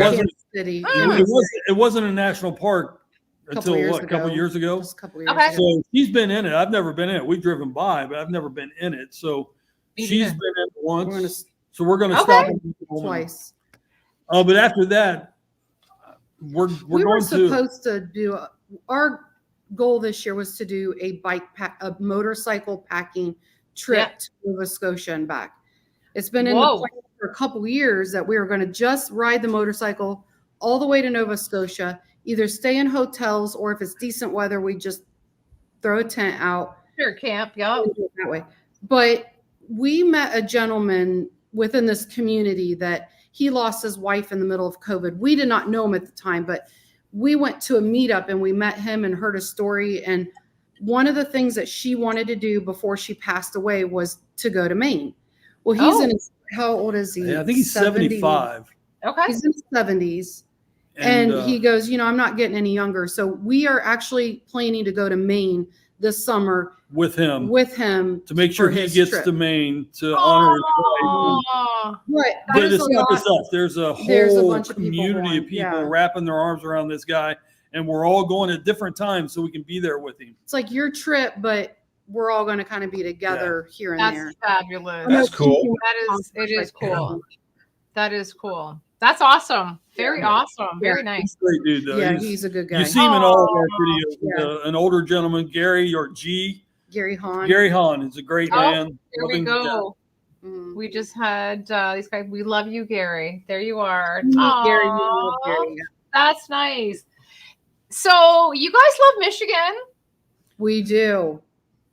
wasn't a national park until a couple years ago. So she's been in it. I've never been in it. We've driven by, but I've never been in it. So she's been in it once. So we're going to stop twice. But after that, we were supposed to do our goal this year was to do a motorcycle packing trip to Nova Scotia and back. It's been in the plan for a couple of years that we were going to just ride the motorcycle all the way to Nova Scotia, either stay in hotels or if it's decent weather, we just throw a tent out. Sure, camp, yeah. That way. But we met a gentleman within this community that he lost his wife in the middle of COVID. We did not know him at the time, but we went to a meetup and we met him and heard a story. And one of the things that she wanted to do before she passed away was to go to Maine. Well, he's in his, how old is he? Yeah, I think he's 75. Okay. He's in his 70s. And he goes, you know, I'm not getting any younger. So we are actually planning to go to Maine this summer with him to make sure he gets to Maine to honor his wife. Right. But it's not just us. There's a whole bunch of community of people wrapping their arms around this guy, and we're all going at different times so we can be there with him. It's like your trip, but we're all going to kind of be together here and there. That's fabulous. That's cool. It is cool. That is cool. That's awesome. Very awesome. Very nice. He's a great dude, though. Yeah, he's a good guy. You see him in all of our videos. An older gentleman, Gary Hahn. Gary Hahn is a great man. Here we go. We just had these guys. We love you, Gary. There you are. Gary. That's nice. So you guys love Michigan? We do.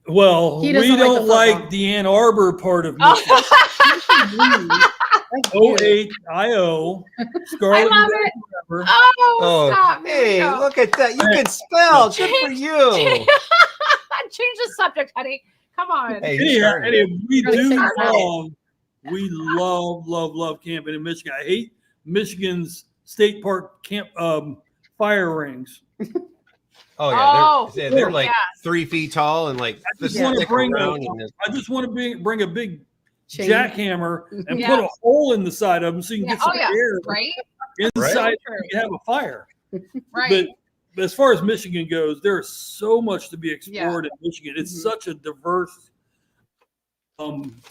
Well, we don't like the Ann Arbor part of Michigan. 08IO. I love it. Stop. Hey, look at that. You can spell. Good for you. Change the subject, honey. Come on. Hey, we love camping in Michigan. I hate Michigan's state park camp fire rings. They're like 3 feet tall and like I just want to bring a big jackhammer and put a hole in the side of them so you can get some air inside and you have a fire. Right. But as far as Michigan goes, there's so much to be explored in Michigan. It's such a diverse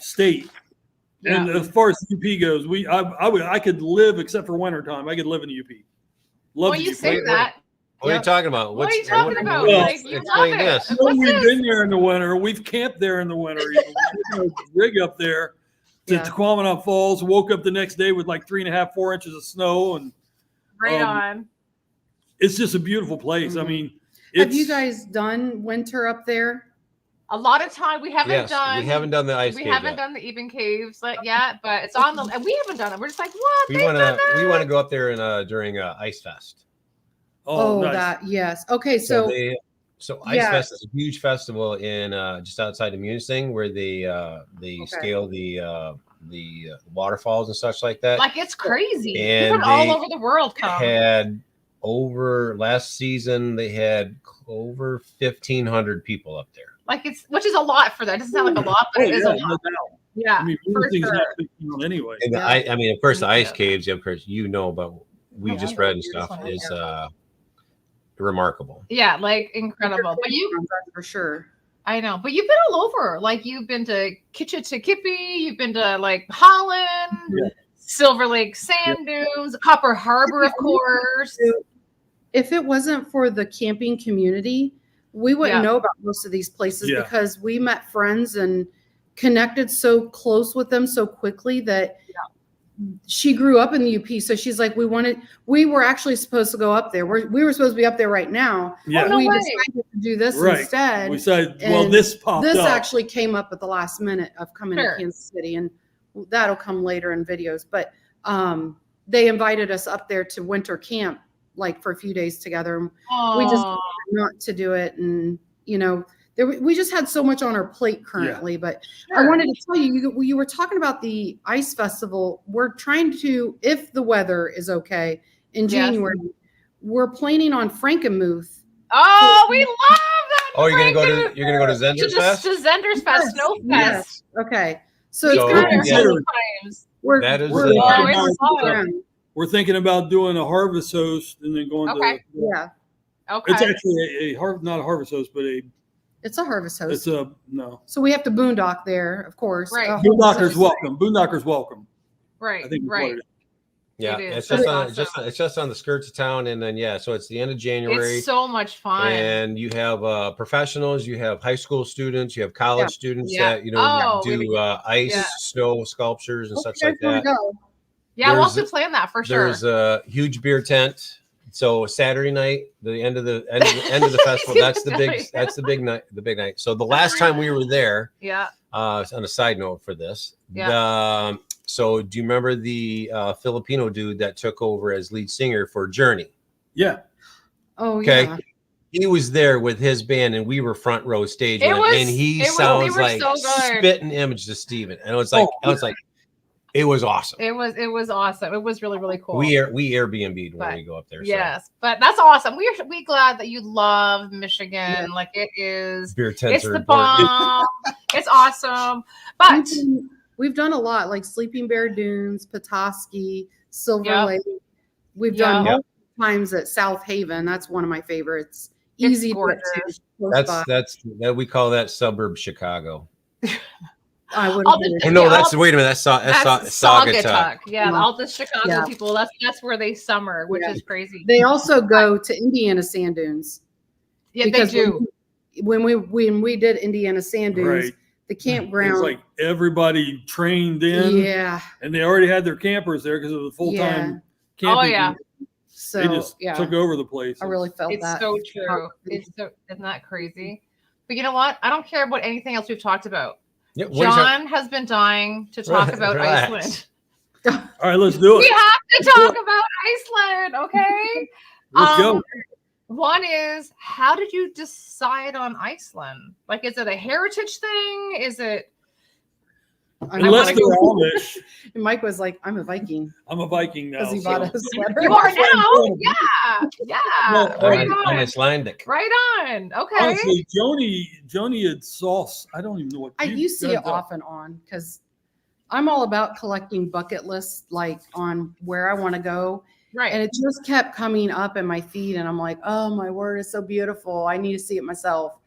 state. And as far as UP goes, I could live, except for wintertime, I could live in the UP. Well, you say that. What are you talking about? What are you talking about? Explain this. We've been there in the winter. We've camped there in the winter. We rig up there to Tequamanon Falls. Woke up the next day with like 3.5, 4 inches of snow, and on. It's just a beautiful place. I mean, have you guys done winter up there? A lot of time we haven't done. We haven't done the ice. We haven't done the even caves yet, but it's on the. And we haven't done it. We're just like, what? We want to go up there and during Ice Fest. Nice. That yes. Okay, so Ice Fest is a huge festival in just outside of Munising where they scale the waterfalls and such like that. Like it's crazy. And people all over the world come. Last season they had over 1,500 people up there. Like which is a lot for that. It doesn't sound like a lot, but it is a lot. Yeah, I mean, anyway. And of course, the ice caves. Of course, but we just read and stuff is remarkable. Yeah, like incredible. But for sure. I know, but you've been all over. Like you've been to Kitchitikipi, you've been to like Holland, Silver Lake Sand Dunes, Copper Harbor, of course. If it wasn't for the camping community, we wouldn't know about most of these places because we met friends and connected so close with them so quickly that she grew up in the UP. So she's like, we were actually supposed to go up there. We were supposed to be up there right now. Yeah. We decided to do this instead. We said, this popped up. This actually came up at the last minute of coming to Kansas City, and that'll come later in videos. But they invited us up there to winter camp, like for a few days together. We just not to do it. And, we just had so much on our plate currently, but I wanted to tell you were talking about the ice festival. We're trying to, if the weather is okay in January, we're planning on Frankenmuth. Oh, we love that. Oh, you're gonna go to Zender's Fest? To Zender's Fest, Snow Fest. Yes. Okay. So it's we're thinking about doing a harvest host and then going to Okay. It's actually not a harvest host, but it's a harvest host. It's a no. So we have to boondock there, of course. Right. Boondocker's welcome. Boondocker's welcome. Right. I think right. Yeah, It it's is. just on the skirts of town, and then so it's the end of January. It's so much fun. And you have professionals, you have high school students, you have college students that do ice, snow sculptures and such like that. Yeah, we'll have to plan that for sure. There's a huge beer tent. So Saturday night, the end of the festival, that's the big night. So the last time we were there, on a side note for this, so do you remember the Filipino dude that took over as lead singer for Journey? Yeah. Oh, okay. Yeah. He was there with his band, and we were front row stage, and he sounds like spitting image to Steven. And it was like, it was awesome. It was awesome. It was really, really cool. We Airbnb'd when we go up there. Yes, but that's awesome. We glad that you love Michigan. Yeah. Like it is. Beer tents it's the bomb. It's awesome. But we've done a lot, like Sleeping Bear Dunes, Petoskey, Silver Lake. We've done multiple times at South Haven. That's one of my favorites. Easy to get to. That's we call that suburb Chicago. I would. No, wait a minute. That's Saugatuck. Yeah, all the Chicago people. That's where they summer, which is crazy. They also go to Indiana Sand Dunes. Yeah, they do. When we did Indiana Sand Dunes, the campground. It's like everybody trained in. Yeah. And they already had their campers there because it was full time camping. Oh yeah. So they just took over the place. I really felt it's that. So true. Isn't that crazy? But you know what? I don't care about anything else we've talked about. Yeah, John has been dying to talk about Iceland. All right, let's do it. We have to talk about Iceland, okay? Let's go. One is, how did you decide on Iceland? Like, is it a heritage thing? Is it? Unless they're Amish. And Mike was like, "I'm a Viking." I'm a Viking now. Because he bought a sweater. You are now? Yeah. Well, right on. Icelandic. Right on. Okay. Honestly, Joni had sauce. I don't even know what. You see it off and on because I'm all about collecting bucket lists, like on where I want to go. Right. And it just kept coming up in my feed, and I'm like, "Oh my word, it's so beautiful! I need to see it myself."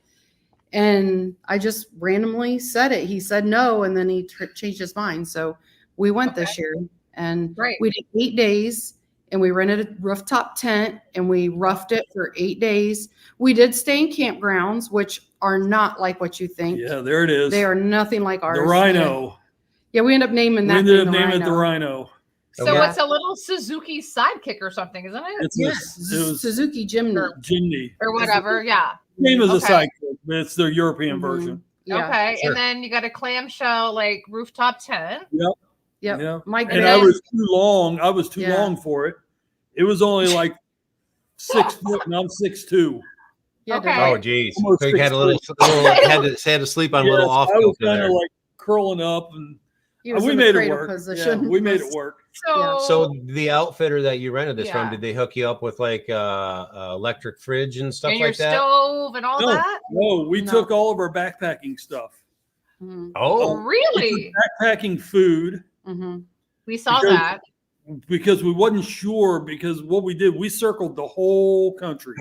And I just randomly said it. He said no, and then he changed his mind. So we went this year, and we did 8 days, and we rented a rooftop tent, and we roughed it for 8 days. We did stay in campgrounds, which are not like what you think. Yeah, there it is. They are nothing like ours. The Rhino. Yeah, we ended up naming that. We ended up naming it the Rhino. So it's a little Suzuki sidekick or something, isn't it? It was Suzuki Jimny. Or whatever, yeah. Name is a sidekick, but it's the European version. Yeah. Okay, and then you got a clamshell like rooftop tent. Yep. Yeah. And I was too long. I was too long for it. It was only like 6 foot, and I'm 6'2". Yeah, okay. Oh geez. So you had had to sleep on a little off. I was kind of like curling up, and we made it work. Yeah, we made it work. So the outfitter that you rented this from, did they hook you up with like electric fridge and stuff like that? Stove and all that? No, we took all of our backpacking stuff. Mm-hmm. Oh, really? Backpacking food. Mm-hmm. We saw that. Because we wasn't sure, because what we did, we circled the whole country.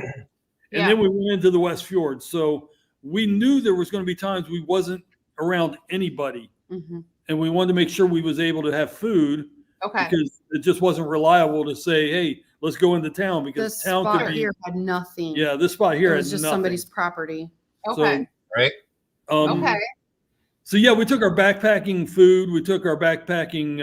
And then we went into the West Fjords. So we knew there was going to be times we wasn't around anybody. Mm-hmm. And we wanted to make sure we was able to have food. Okay. Because it just wasn't reliable to say, "Hey, let's go into town," because this town spot could be here had nothing. Yeah, this spot here it was had just nothing. Somebody's property. Okay. So, So yeah, we took our backpacking food. We took our backpacking.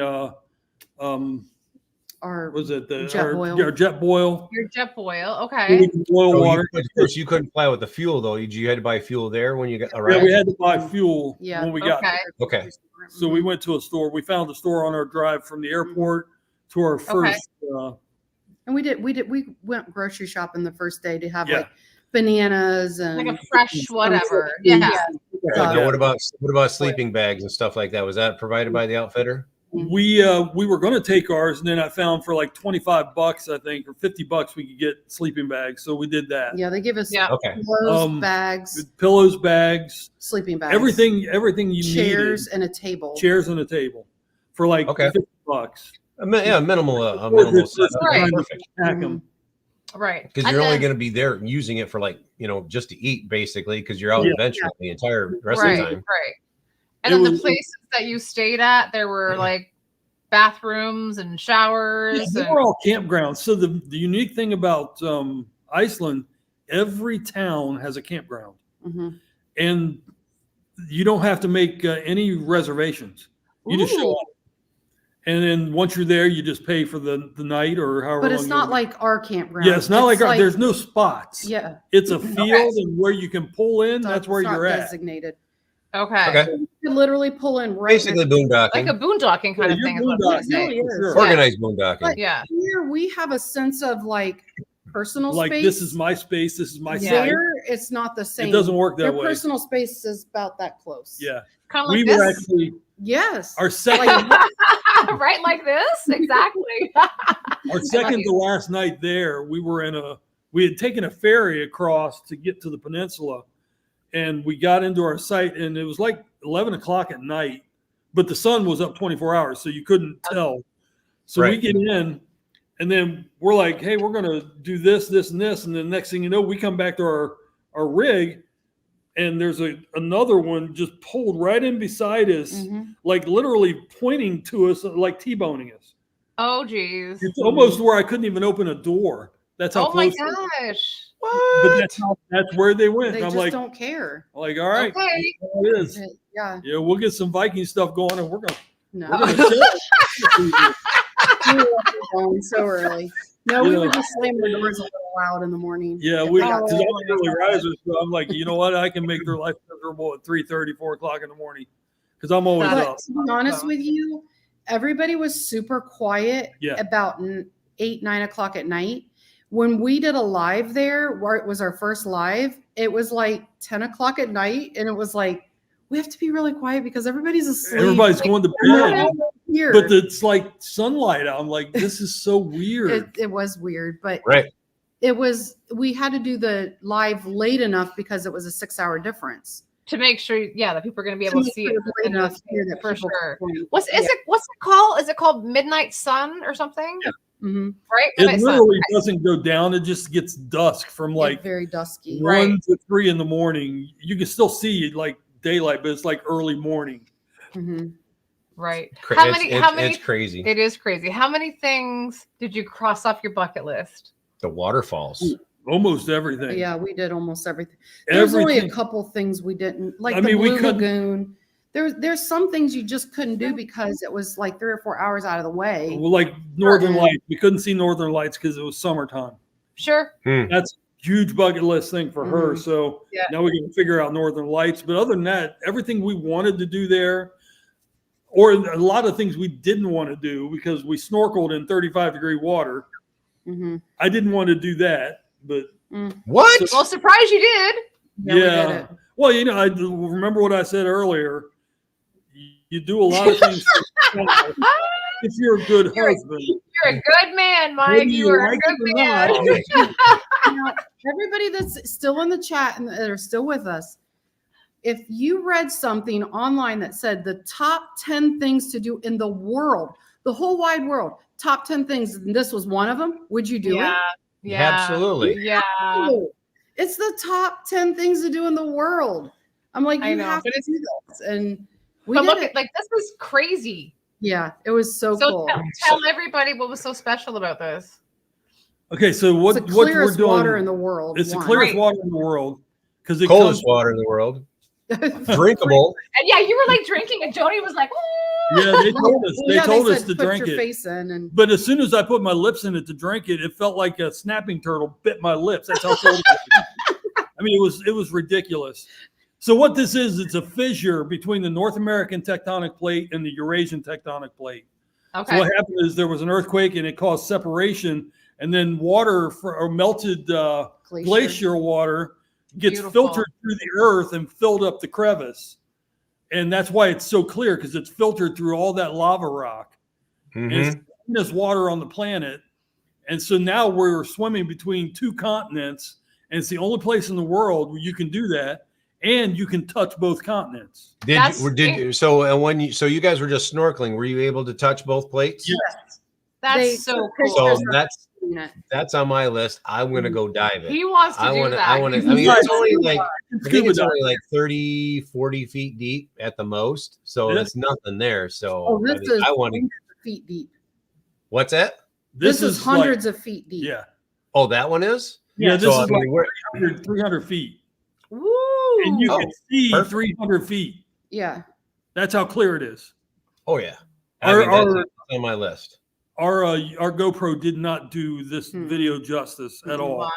Was it the jet boil? Our jet boil. Your jet boil. Okay. Boil water. You couldn't fly with the fuel though. You had to buy fuel there when you got arrived. Yeah, we had to buy fuel when we got there. Okay. So we went to a store. We found a store on our drive from the airport to our first. And we went grocery shopping the first day to have like bananas and like a fresh whatever. Yeah. What about sleeping bags and stuff like that? Was that provided by the outfitter? We were going to take ours, and then I found for like $25, I think, or $50, we could get sleeping bags. So we did that. Yeah, they give us pillows, bags, sleeping bags, everything you need. Chairs and a table. Chairs and a table for like $50. Minimal. Perfect. Pack them. Right. Because you're only going to be there using it for just to eat, basically, because you're out eventually the entire rest of the time. Right. And then the places that you stayed at, there were like bathrooms and showers. Yeah, they were all campgrounds. So the unique thing about Iceland, every town has a campground, and you don't have to make any reservations. You just show up. And then once you're there, you just pay for the night or however. But it's not like our campground. Yeah, it's not like there's no spots. Yeah, it's a field, and where you can pull in, that's where you're at. Designated. Okay. So you can literally pull in Basically boondocking. Like a boondocking kind of thing. Is what I'm saying. Sure. Organized boondocking. But here we have a sense of like personal like space. This is my space. This is my site. There, it's not the same. It doesn't work that way. Personal space is about that close. Kind of like we this. were actually our second, right, like this, exactly. our second to last night there. We had taken a ferry across to get to the peninsula, and we got into our site, and it was like 11 o'clock at night, but the sun was up 24 hours, so you couldn't tell. So we get in, and then we're like, hey, we're going to do this, this, and this. And then next thing you know, we come back to our rig, and there's another one just pulled right in beside us, like literally pointing to us, like T-boning us. Oh, geez. It's almost where I couldn't even open a door. That's how close. Oh, my gosh. What? But that's where they went. They I'm just like, don't care. like, all right, Okay. it is. Yeah. Yeah, we'll get some Viking stuff going, and we're gonna No. Going so early. No, we would just slam the doors a little loud in the morning. Yeah, because I'm early risers, so I'm like, you know what? I can make their life miserable at 3:30, 4 o'clock in the morning because I'm always up. To be honest with you, everybody was super quiet about 8, 9 o'clock at night. When we did a live there, where it was our first live, it was like 10 o'clock at night, and it was like, we have to be really quiet because everybody's asleep. Everybody's going to bed. Here. But it's like sunlight out. I'm like, this is so weird. It was weird, but it was, we had to do the live late enough because it was a 6-hour difference. To make sure, that people are going to be able to see it late enough here for sure. What's it called? Is it called Midnight Sun or something? Yeah. Right? It literally doesn't go down. It just gets dusk from like very dusky. 1 to 3 in the morning. You can still see like daylight, but it's like early morning. Right. It's crazy. It is crazy. How many things did you cross off your bucket list? The waterfalls. Almost everything. Yeah, we did almost everything. There's only a couple things we didn't, like the Blue Lagoon. There's some things you just couldn't do because it was like 3 or 4 hours out of the way. Well, like Northern Lights. We couldn't see Northern Lights because it was summertime. Sure. That's a huge bucket list thing for her. So now we can figure out Northern Lights. But other than that, everything we wanted to do there, or a lot of things we didn't want to do because we snorkeled in 35-degree water. I didn't want to do that, but what? Well, surprised you did. Yeah. Well, I remember what I said earlier. You do a lot of things if you're a good husband. You're a good man, Mike. You are a good man. Everybody that's still in the chat and that are still with us, if you read something online that said the top 10 things to do in the world, the whole wide world, top 10 things, and this was one of them, would you do it? Yeah, absolutely. Yeah. It's the top 10 things to do in the world. I'm like, you have to do this. And look at this is crazy. Yeah, it was so cool. Tell everybody what was so special about this. Okay, so what it's the clearest we're doing, water in the world. It's the clearest water in the world because it coldest water in the world. Drinkable. And you were like drinking, and Joni was like, ooh. Yeah, they told us. They told us to drink it. Face in but as soon as I put my lips in it to drink it, it felt like a snapping turtle bit my lips. That's how cold it was. I mean, it was ridiculous. So what this is, it's a fissure between the North American tectonic plate and the Eurasian tectonic plate. Okay. So what happened is there was an earthquake and it caused separation, and then water or melted glacier water gets filtered through the earth and filled up the crevice. And that's why it's so clear, because it's filtered through all that lava rock. And it's the cleanest water on the planet. And so now we're swimming between 2 continents, and it's the only place in the world where you can do that, and you can touch both continents. So you guys were just snorkeling. Were you able to touch both plates? Yes. That's so cool. So that's on my list. I'm going to go dive it. He wants to do that. I mean, it's only like 30, 40 feet deep at the most. So there's nothing there. So I want to. feet deep. What's that? This is hundreds of feet deep. Yeah. Oh, that one is? Yeah, this So, is like 300 feet. Woo! And you can see perfect. 300 feet. Yeah. That's how clear it is. Oh, yeah. Our That's on my list. Our GoPro did not do this video justice at all. Wow.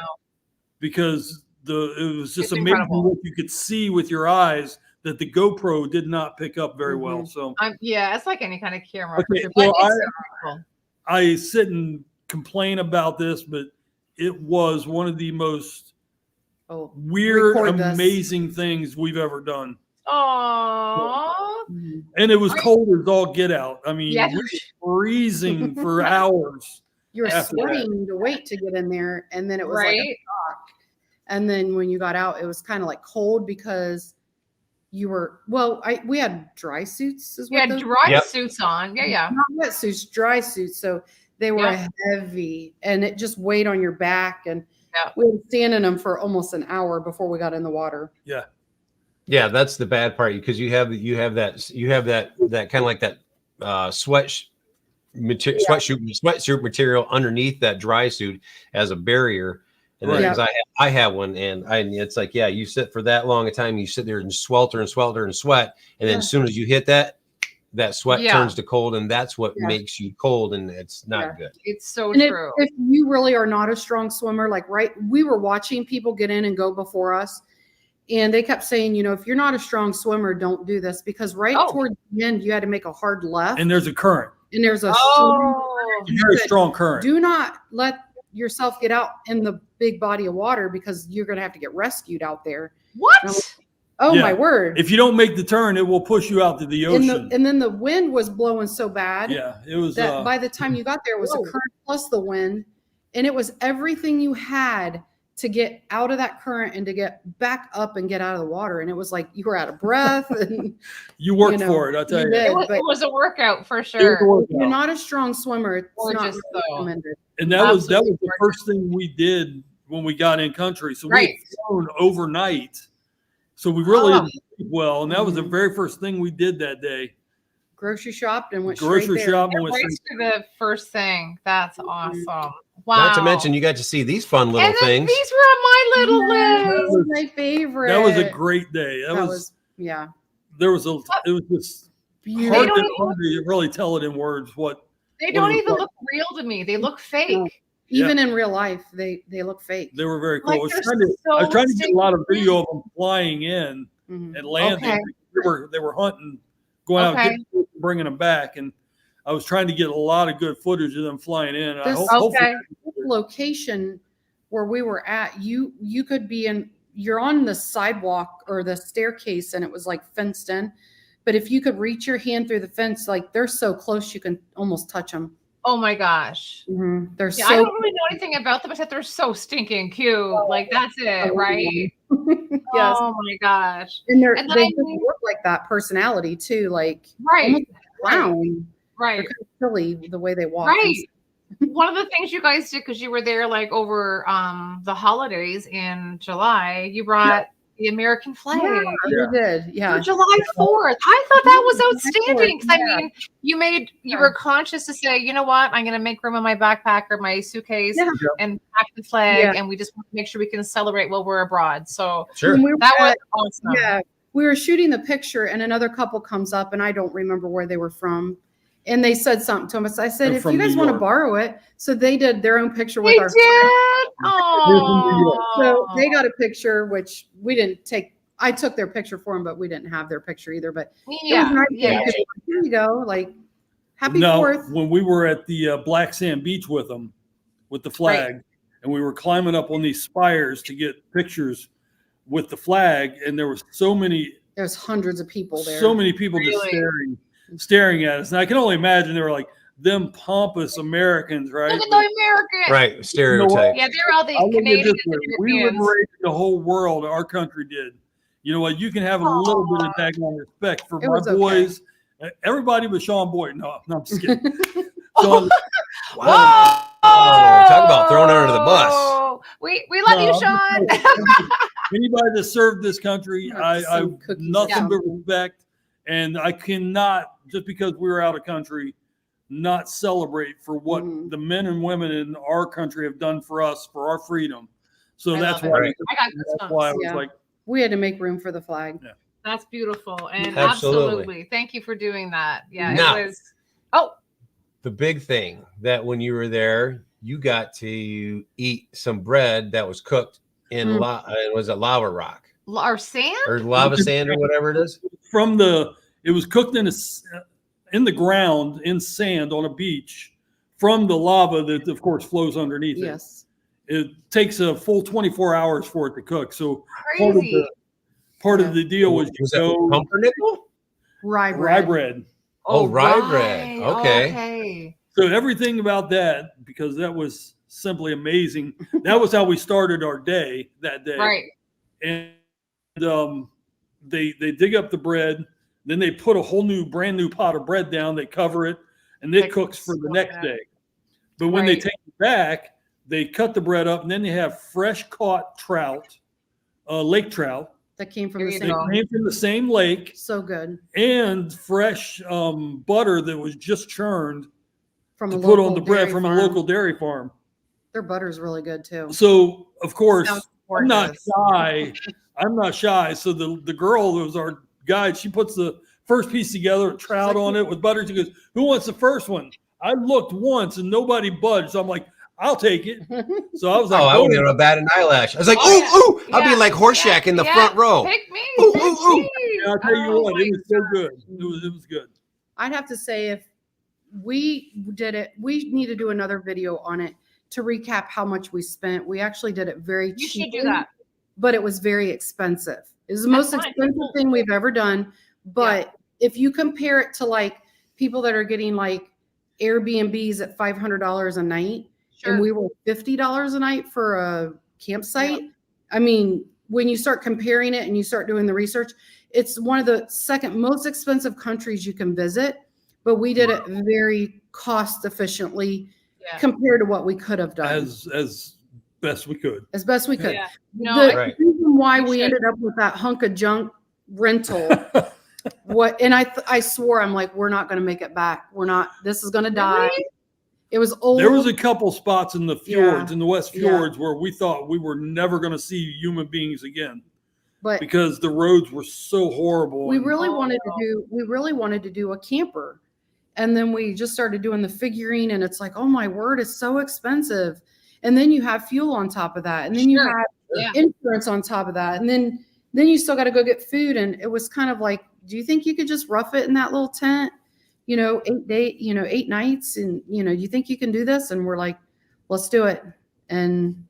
Because it was just It's amazing incredible. what you could see with your eyes that the GoPro did not pick up very well. So Yeah, it's like any kind of camera. Okay, for sure, so but it's so cool. I sit and complain about this, but it was one of the most weird, amazing things we've ever done. Aww. And it was cold as all get out. I mean, Yeah. we were freezing for hours. You were After sweating to wait to get in there, and then it was like Right. a shock. And then when you got out, it was kind of like cold because you were we had dry suits. You had dry suits on. Yeah. Not wet suits, dry suits. So they were heavy, and it just weighed on your back. And we would stand in them for almost an hour before we got in the water. Yeah. Yeah, that's the bad part because you have that kind of like that sweatshirt material underneath that dry suit as a barrier. And then because I have one, and it's like, you sit for that long a time, you sit there and swelter and sweat, and then as soon as you hit that sweat turns to cold, and that's what makes you cold, and it's not good. It's so and true. If you really are not a strong swimmer, we were watching people get in and go before us, and they kept saying, if you're not a strong swimmer, don't do this, because towards the end you had to make a hard left, and there's a current, and there's a very strong current. Do not let yourself get out in the big body of water because you're going to have to get rescued out there. What? My word. If you don't make the turn, it will push you out to the ocean. And then the wind was blowing so bad. Yeah, it was. That by the time you got there, it was a current plus the wind. And it was everything you had to get out of that current and to get back up and get out of the water. And it was like you were out of breath. And you worked for it, I'll tell you. It was a workout for sure. If you're not a strong swimmer, it's not recommended. And that was the first thing we did when we got in country. So we had flown overnight. So we really didn't sleep well. And that was the very first thing we did that day. Grocery shopped and went straight to the first thing. That's awesome. Wow. Not to mention you got to see these fun little things. These were on my little list. That was my favorite. That was a great day. That was it was just hard to really tell it in words they don't even look real to me. They look fake. Even in real life, they look fake. They were very cool. I was trying to get a lot of video of them flying in and landing. Okay. They were hunting, going out, bringing them back, and I was trying to get a lot of good footage of them flying in. This location where we were at, you could be you're on the sidewalk or the staircase, and it was like fenced in. But if you could reach your hand through the fence, they're so close you can almost touch them. Oh my gosh. They're so. I don't really know anything about them except they're so stinking cute. That's it, right? Yes. Oh my gosh. And they look like that personality too, almost clown. Right. They're kind of silly the way they walk. Right. One of the things you guys did, because you were there over the holidays in July, you brought the American flag. You did. Yeah. For July 4th. I thought that was outstanding. Because you were conscious to say, you know what, I'm going to make room in my backpack or my suitcase and pack the flag. And we just want to make sure we can celebrate while we're abroad. So that was awesome. Yeah. We were shooting the picture and another couple comes up and I don't remember where they were from. And they said something to us. I said, if you guys want to borrow it. So they did their own picture with our flag. Oh. So they got a picture, which we didn't take. I took their picture for them, but we didn't have their picture either. But it was nice. Here you go. Happy 4th. When we were at the Black Sand Beach with them, with the flag, and we were climbing up on these spires to get pictures with the flag, and there was there's hundreds of people there. So many people just staring at us. And I can only imagine they were like them pompous Americans, right? Look at the Americans. Right, stereotype. Yeah, they're all these Canadians. We liberated the whole world. Our country did. You know what? You can have a little bit of daggone respect for my boys. Everybody but Sean Boyd. No, I'm just kidding. Sean, wow. Talk about thrown under the bus. We love you, Sean. Anybody that served this country, I nothing but respect. And I cannot, just because we were out of country, not celebrate for what the men and women in our country have done for us, for our freedom. So that's why, I was like, we had to make room for the flag. Yeah. That's beautiful. And Absolutely. absolutely. Thank you for doing that. Yeah. Now, It was, the big thing that when you were there, you got to eat some bread that was cooked in was it lava rock our sand or lava sand or whatever it is? It was cooked in the ground in sand on a beach from the lava that of course flows underneath it. It takes a full 24 hours for it to cook. So crazy. Part of the deal was pumpernickel? Rye bread. Oh, rye bread. Okay. So everything about that, because that was simply amazing. That was how we started our day that day. Right. And they dig up the bread, then they put a brand new pot of bread down, they cover it, and it cooks for the next day. But when they take it back, they cut the bread up, and then they have fresh caught trout, lake trout. That came from the same lake. So good. And fresh butter that was just churned from to put on the bread from a local dairy farm. Their butter's really good too. So of course I'm not shy. So the girl that was our guide, she puts the first piece together, trout on it with butter. She goes, "Who wants the first one?" I looked once and nobody budged. So I'm like, "I'll take it." So I was like, I wouldn't have bat an eyelash. I was like, I'll be like Horseshack in the front row. Pick me. And I'll tell you what, it was so good. It was good. I'd have to say, if we did it, we need to do another video on it to recap how much we spent. We actually did it very cheap. You should do that. But it was very expensive. It was the most expensive thing we've ever done. But if you compare it to like people that are getting like Airbnbs at $500 a night, and we were $50 a night for a campsite. Yeah. I mean, when you start comparing it and you start doing the research, it's one of the second most expensive countries you can visit, but we did it very cost efficiently compared to what we could have done. As best we could. As best we could. Yeah. The reason why we ended up with that hunk of junk rental, I swore, I'm like, we're not going to make it back. This is going to die. Really? It was old. There was a couple spots in the fjords, in the West Fjords, where we thought we were never going to see human beings again, because the roads were so horrible. We really wanted to do a camper, and then we just started doing the figuring, and it's like, oh my word, it's so expensive. And then you have fuel on top of that, and then you have insurance on top of that, and then you still got to go get food. And it was kind of like, do you think you could just rough it in that little tent? 8 nights, and you think you can do this? And we're like, let's do it. And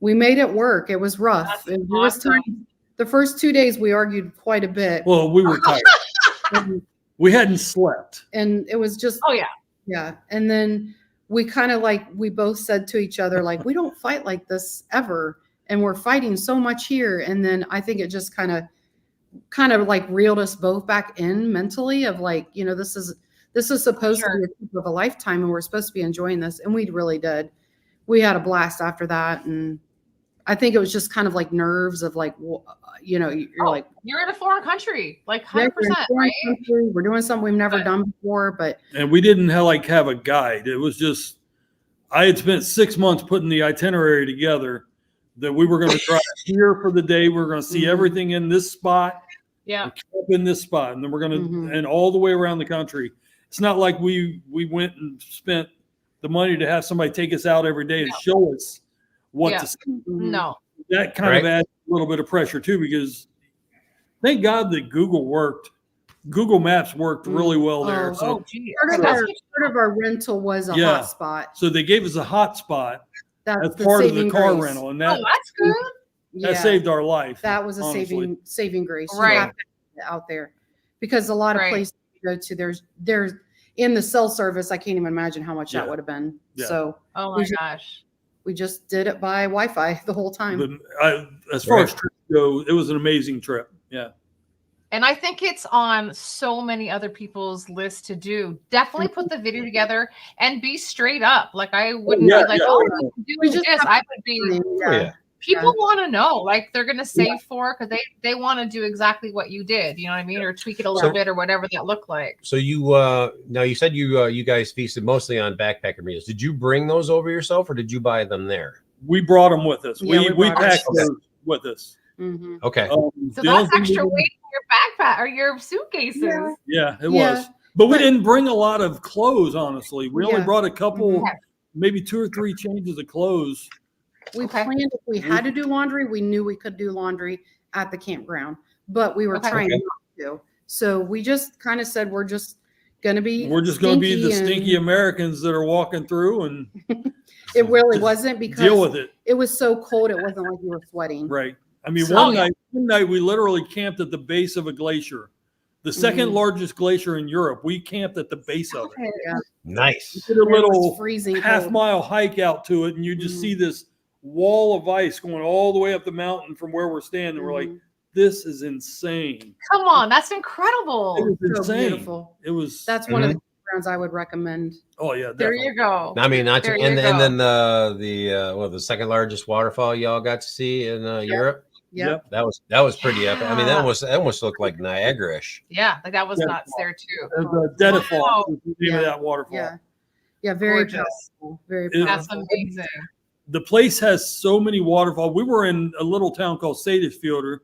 we made it work. It was rough. The first 2 days we argued quite a bit. Well, we were tired. We hadn't slept. And it was just, yeah. And then we kind of we both said to each other, like, we don't fight like this ever. And we're fighting so much here. And then I think it just kind of reeled us both back in mentally of this is supposed to be a trip of a lifetime, and we're supposed to be enjoying this. And we really did. We had a blast after that. And I think it was just kind of like nerves of you're in a foreign country, 100%, right? We're doing something we've never done before, and we didn't have a guide. It was just, I had spent 6 months putting the itinerary together that we were going to drive here for the day. We're going to see everything in this spot. Yeah. In this spot. And then we're going to, and all the way around the country. It's not like we went and spent the money to have somebody take us out every day and show us what to see. No. That kind of adds a little bit of pressure too, because thank God that Google Maps worked really well there. Part of our rental was a hot spot. So they gave us a hot spot. That's part of the car rental, and that's good. That saved our life. That was a saving grace, right? Out there, because a lot of places you go to, there's in the cell service. I can't even imagine how much that would have been. Yeah. So, oh my gosh, we just did it by Wi-Fi the whole time. But as far as trips go, it was an amazing trip. Yeah. And I think it's on so many other people's list to do. Definitely put the video together and be straight up. I wouldn't be like, we just this. I would be, people want to know, like they're going to save for, because they want to do exactly what you did. You know what I mean? Or tweak it a little bit or whatever that looked like. So you, now you said you guys feasted mostly on backpacker meals. Did you bring those over yourself or did you buy them there? We brought them with us. Yeah, we packed those with us. Mm-hmm. Okay. So that's extra weight in your backpack or your suitcases. Yeah. It was. But we didn't bring a lot of clothes, honestly. We only brought a couple, maybe 2 or 3 changes of clothes. We planned if we had to do laundry, we knew we could do laundry at the campground, but we were trying not to. So we just kind of said we're just going to be the stinky Americans that are walking through, and it really wasn't, because deal with it. It was so cold, it wasn't like you were sweating. Right. I mean, one night we literally camped at the base of a glacier, the second largest glacier in Europe. We camped at the base of it. Yeah. Nice. We did a little freezing half-mile hike out to it, and you just see this wall of ice going all the way up the mountain from where we're standing. We're like, this is insane. Come on, that's incredible. It was So insane. beautiful. It was. That's one of the grounds I would recommend. Oh yeah, There definitely. you go. I mean, not to, There and you then go. the second largest waterfall y'all got to see in Europe. Yep. That was pretty epic. I mean, that almost looked like Niagara-ish. Yeah, like that was nuts there too. Dedifall Wow. was the name of that waterfall. Yeah, very Gorgeous. powerful. Very powerful. That's amazing. The place has so many waterfalls. We were in a little town called Sadisfjordur,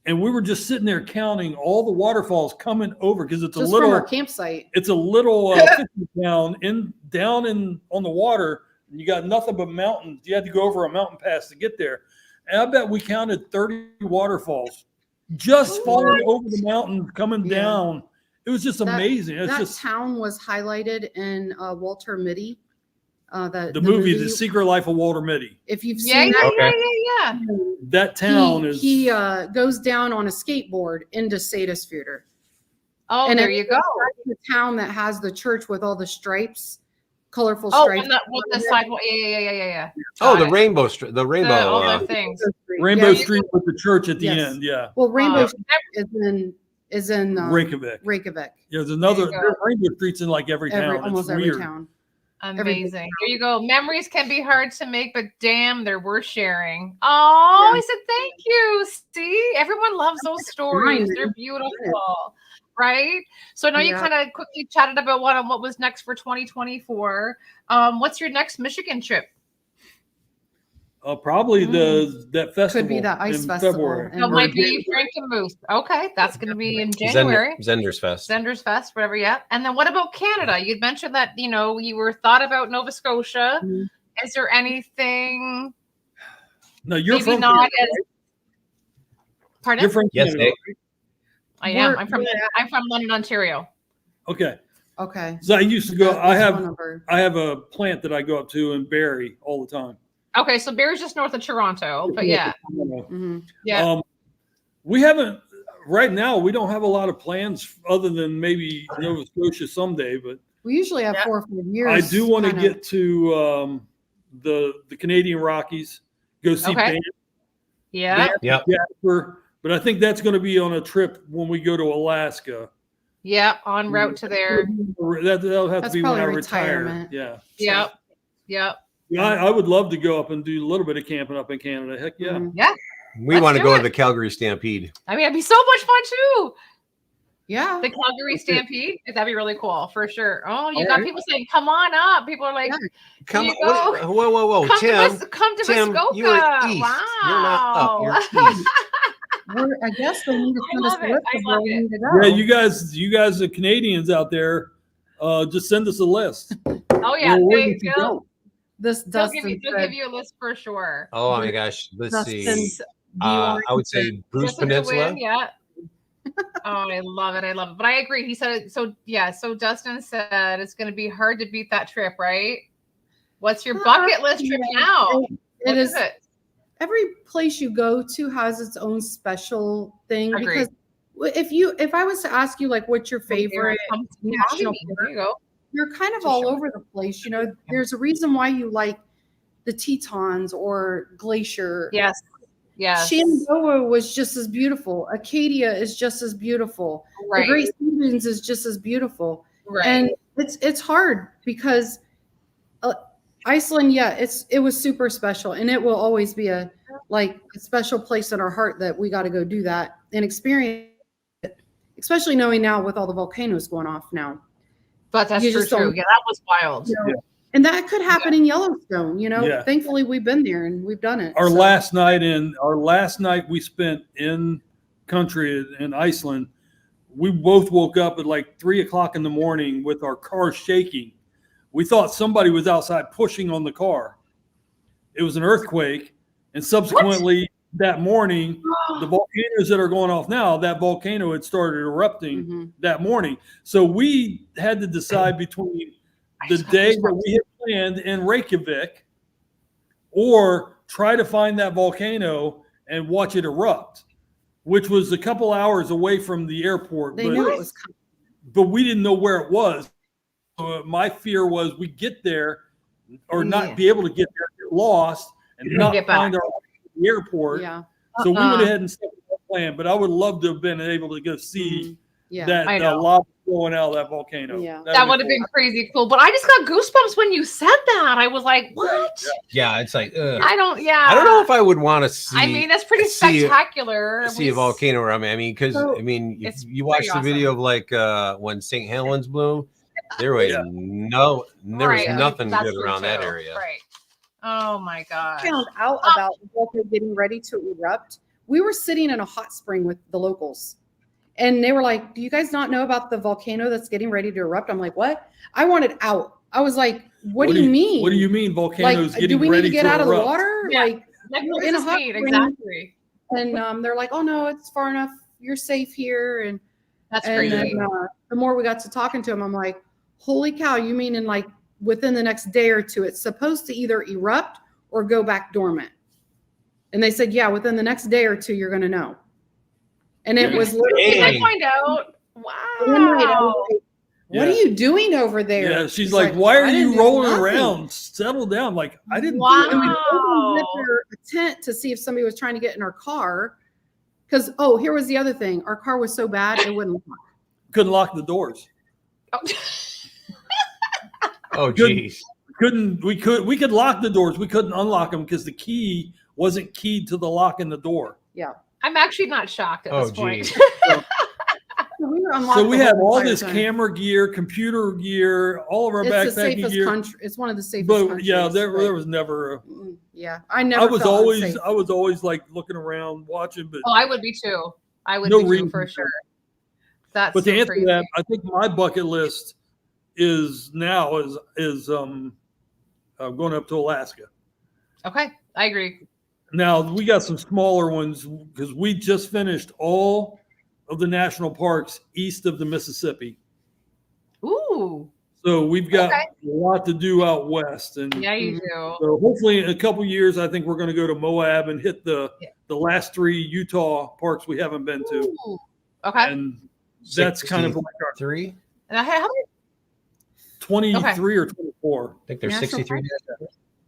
and we were just sitting there counting all the waterfalls coming over, because it's Just a little from our campsite. It's a little fishing town down on the water, and you got nothing but mountains. You had to go over a mountain pass to get there. And I bet we counted 30 waterfalls just falling over the mountain, coming down. It was just amazing. It's that town was highlighted in Walter Mitty. The movie, The Secret Life of Walter Mitty. If you've seen Yeah. That town he goes down on a skateboard into Sadisfjordur. Oh, And there you go. That's the town that has the church with all the stripes, colorful Oh, stripes. and with the sidewalk. Yeah. Oh, Got the it. rainbow, the rainbow. All the things. Rainbow Yeah. Street with the church at the Yes. end. Yeah. Well, Rainbow Street is in Reykjavik. Reykjavik. Yeah, there's another There you go. Rainbow Street's in like every town. Almost It's every weird. town. Amazing. There you go. Memories can be hard to make, but damn, they're worth sharing. Oh, I said thank you. See, everyone loves those stories. They're beautiful, right? So now you kind of quickly chatted about what was next for 2024. What's your next Michigan trip? Probably that festival. Could be the ice in festival. February. And So it might be Frank and Moose. Okay, that's going to be in January. Zender's Fest. Zender's Fest, whatever. Yeah. And then what about Canada? You'd mentioned that you were thought about Nova Scotia. Mm-hmm. Is there anything? No, you're maybe from not Canada, as. right? Pardon? You're from Yes, Canada, Nick. right? I am. I'm from London, Ontario. Okay. Okay. So I used to go. That's I the have phone number. a plant that I go up to in Barrie all the time. Okay, so Barrie's just north of Toronto, but yeah, Mhm. yeah. We haven't right now. We don't have a lot of plans other than maybe Nova Scotia someday. But We usually have 4 or 5 years. I do want to kinda- get to the Canadian Rockies. Go see Okay. Banff, Yeah, Yeah. Jasper, but I think that's going to be on a trip when we go to Alaska. yeah, en route to there. That'll have That's to be when probably I retire. retirement. Yeah. Yep, yep. Yeah, I would love to go up and do a little bit of camping up in Canada. Heck yeah. Mhm. Yeah, We Let's want to do go it. to the Calgary Stampede. I mean, it'd be so much fun too. Yeah. The Calgary Stampede, that'd be really cool for sure. Oh, you All got right. people saying, "Come on up." People are like, Come you on. go. Whoa. "Come Tim, to Tim, Muskoka." you're east. Wow. You're not up. You're east. I guess they need to I send us love a it. list I of love where we it. need to go. Yeah, you guys, the Canadians out there, just send us a list. Oh yeah, Where they, would you they'll, go? This they'll give Dustin you a list for sure. Oh my gosh. Let's Dustin, see. do you I want would to- say Bruce Just a good Peninsula. win, yeah. Oh, I love it. I love it. But I agree. He said it. So yeah. So Dustin said it's going to be hard to beat that trip, right? What's your bucket list trip now? It What is. it? Every place you go to has its own special thing. Agreed. Because if I was to ask you like what's your favorite national There you go. you're kind of For all sure. over the place. You know, there's a reason why you like the Tetons or Glacier. Yes. Yes. Shenandoah was just as beautiful. Acadia is just as beautiful. Right. The Great Stevens is just as beautiful. Right. And it's hard because Iceland, yeah, it was super special, and it will always be a special place in our heart that we got to go do that and experience it, especially knowing now with all the volcanoes going off now. But that's true. Yeah, that was wild. And that could happen in Yellowstone, Thankfully we've been there and we've done it. Our last night we spent in country in Iceland, we both woke up at like 3:00 in the morning with our car shaking. We thought somebody was outside pushing on the car. It was an earthquake. And subsequently that morning, the volcanoes that are going off now, that volcano had started erupting that morning. So we had to decide between the day that we had planned in Reykjavik or try to find that volcano and watch it erupt, which was a couple hours away from the airport. They knew it was coming. But we didn't know where it was. My fear was we get there or not be able to get there, get lost, and not find our way to the airport. Yeah. So we went ahead and set that plan. But I would love to have been able to go see that lava flowing out of that volcano. Yeah. That would have been crazy cool. But I just got goosebumps when you said that. I was like, what? Yeah, it's like I don't know if I would want to see. I mean, that's pretty spectacular. See a volcano around me. I mean, because if you watch the video of like when St. Helens blew, there was nothing good around that area. Right. Oh my God. I found out about the volcano getting ready to erupt. We were sitting in a hot spring with the locals. And they were like, do you guys not know about the volcano that's getting ready to erupt? I'm like, what? I wanted out. I was like, what do you mean? What do you mean volcanoes getting ready to erupt? Do we need to get out of the water? Yeah. Like we're in a hot spring. Exactly. And they're like, oh no, it's far enough. You're safe here. And that's crazy. And then, the more we got to talking to them, I'm like, holy cow, you mean in like within the next day or two, it's supposed to either erupt or go back dormant. And they said, yeah, within the next day or two, you're going to know. And it was literally. Did I find out? Wow. What are you doing over there? Yeah, she's like, why are you rolling around? Settle down. Like, I didn't do anything. We went a tent to see if somebody was trying to get in our car. Because, here was the other thing. Our car was so bad, it wouldn't lock. Couldn't lock the doors. Oh, geez. We could lock the doors. We couldn't unlock them because the key wasn't keyed to the lock in the door. Yeah. I'm actually not shocked at this point. So we have all this camera gear, computer gear, all of our backpacking gear. It's one of the safest but countries. Yeah, there was never. I was always like looking around, watching. But I would be too. I would be too for sure. That's but so to answer crazy. that, I think my bucket list is going up to Alaska. Okay, I agree. Now we got some smaller ones because we just finished all of the national parks east of the Mississippi. Ooh. So we've got a lot to do out west. And yeah, you do. So hopefully in a couple of years, I think we're going to go to Moab and hit the last 3 Utah parks we haven't been to. Ooh. Okay. And that's kind of like our 3. And how many? 23 or 24. I think there's 63.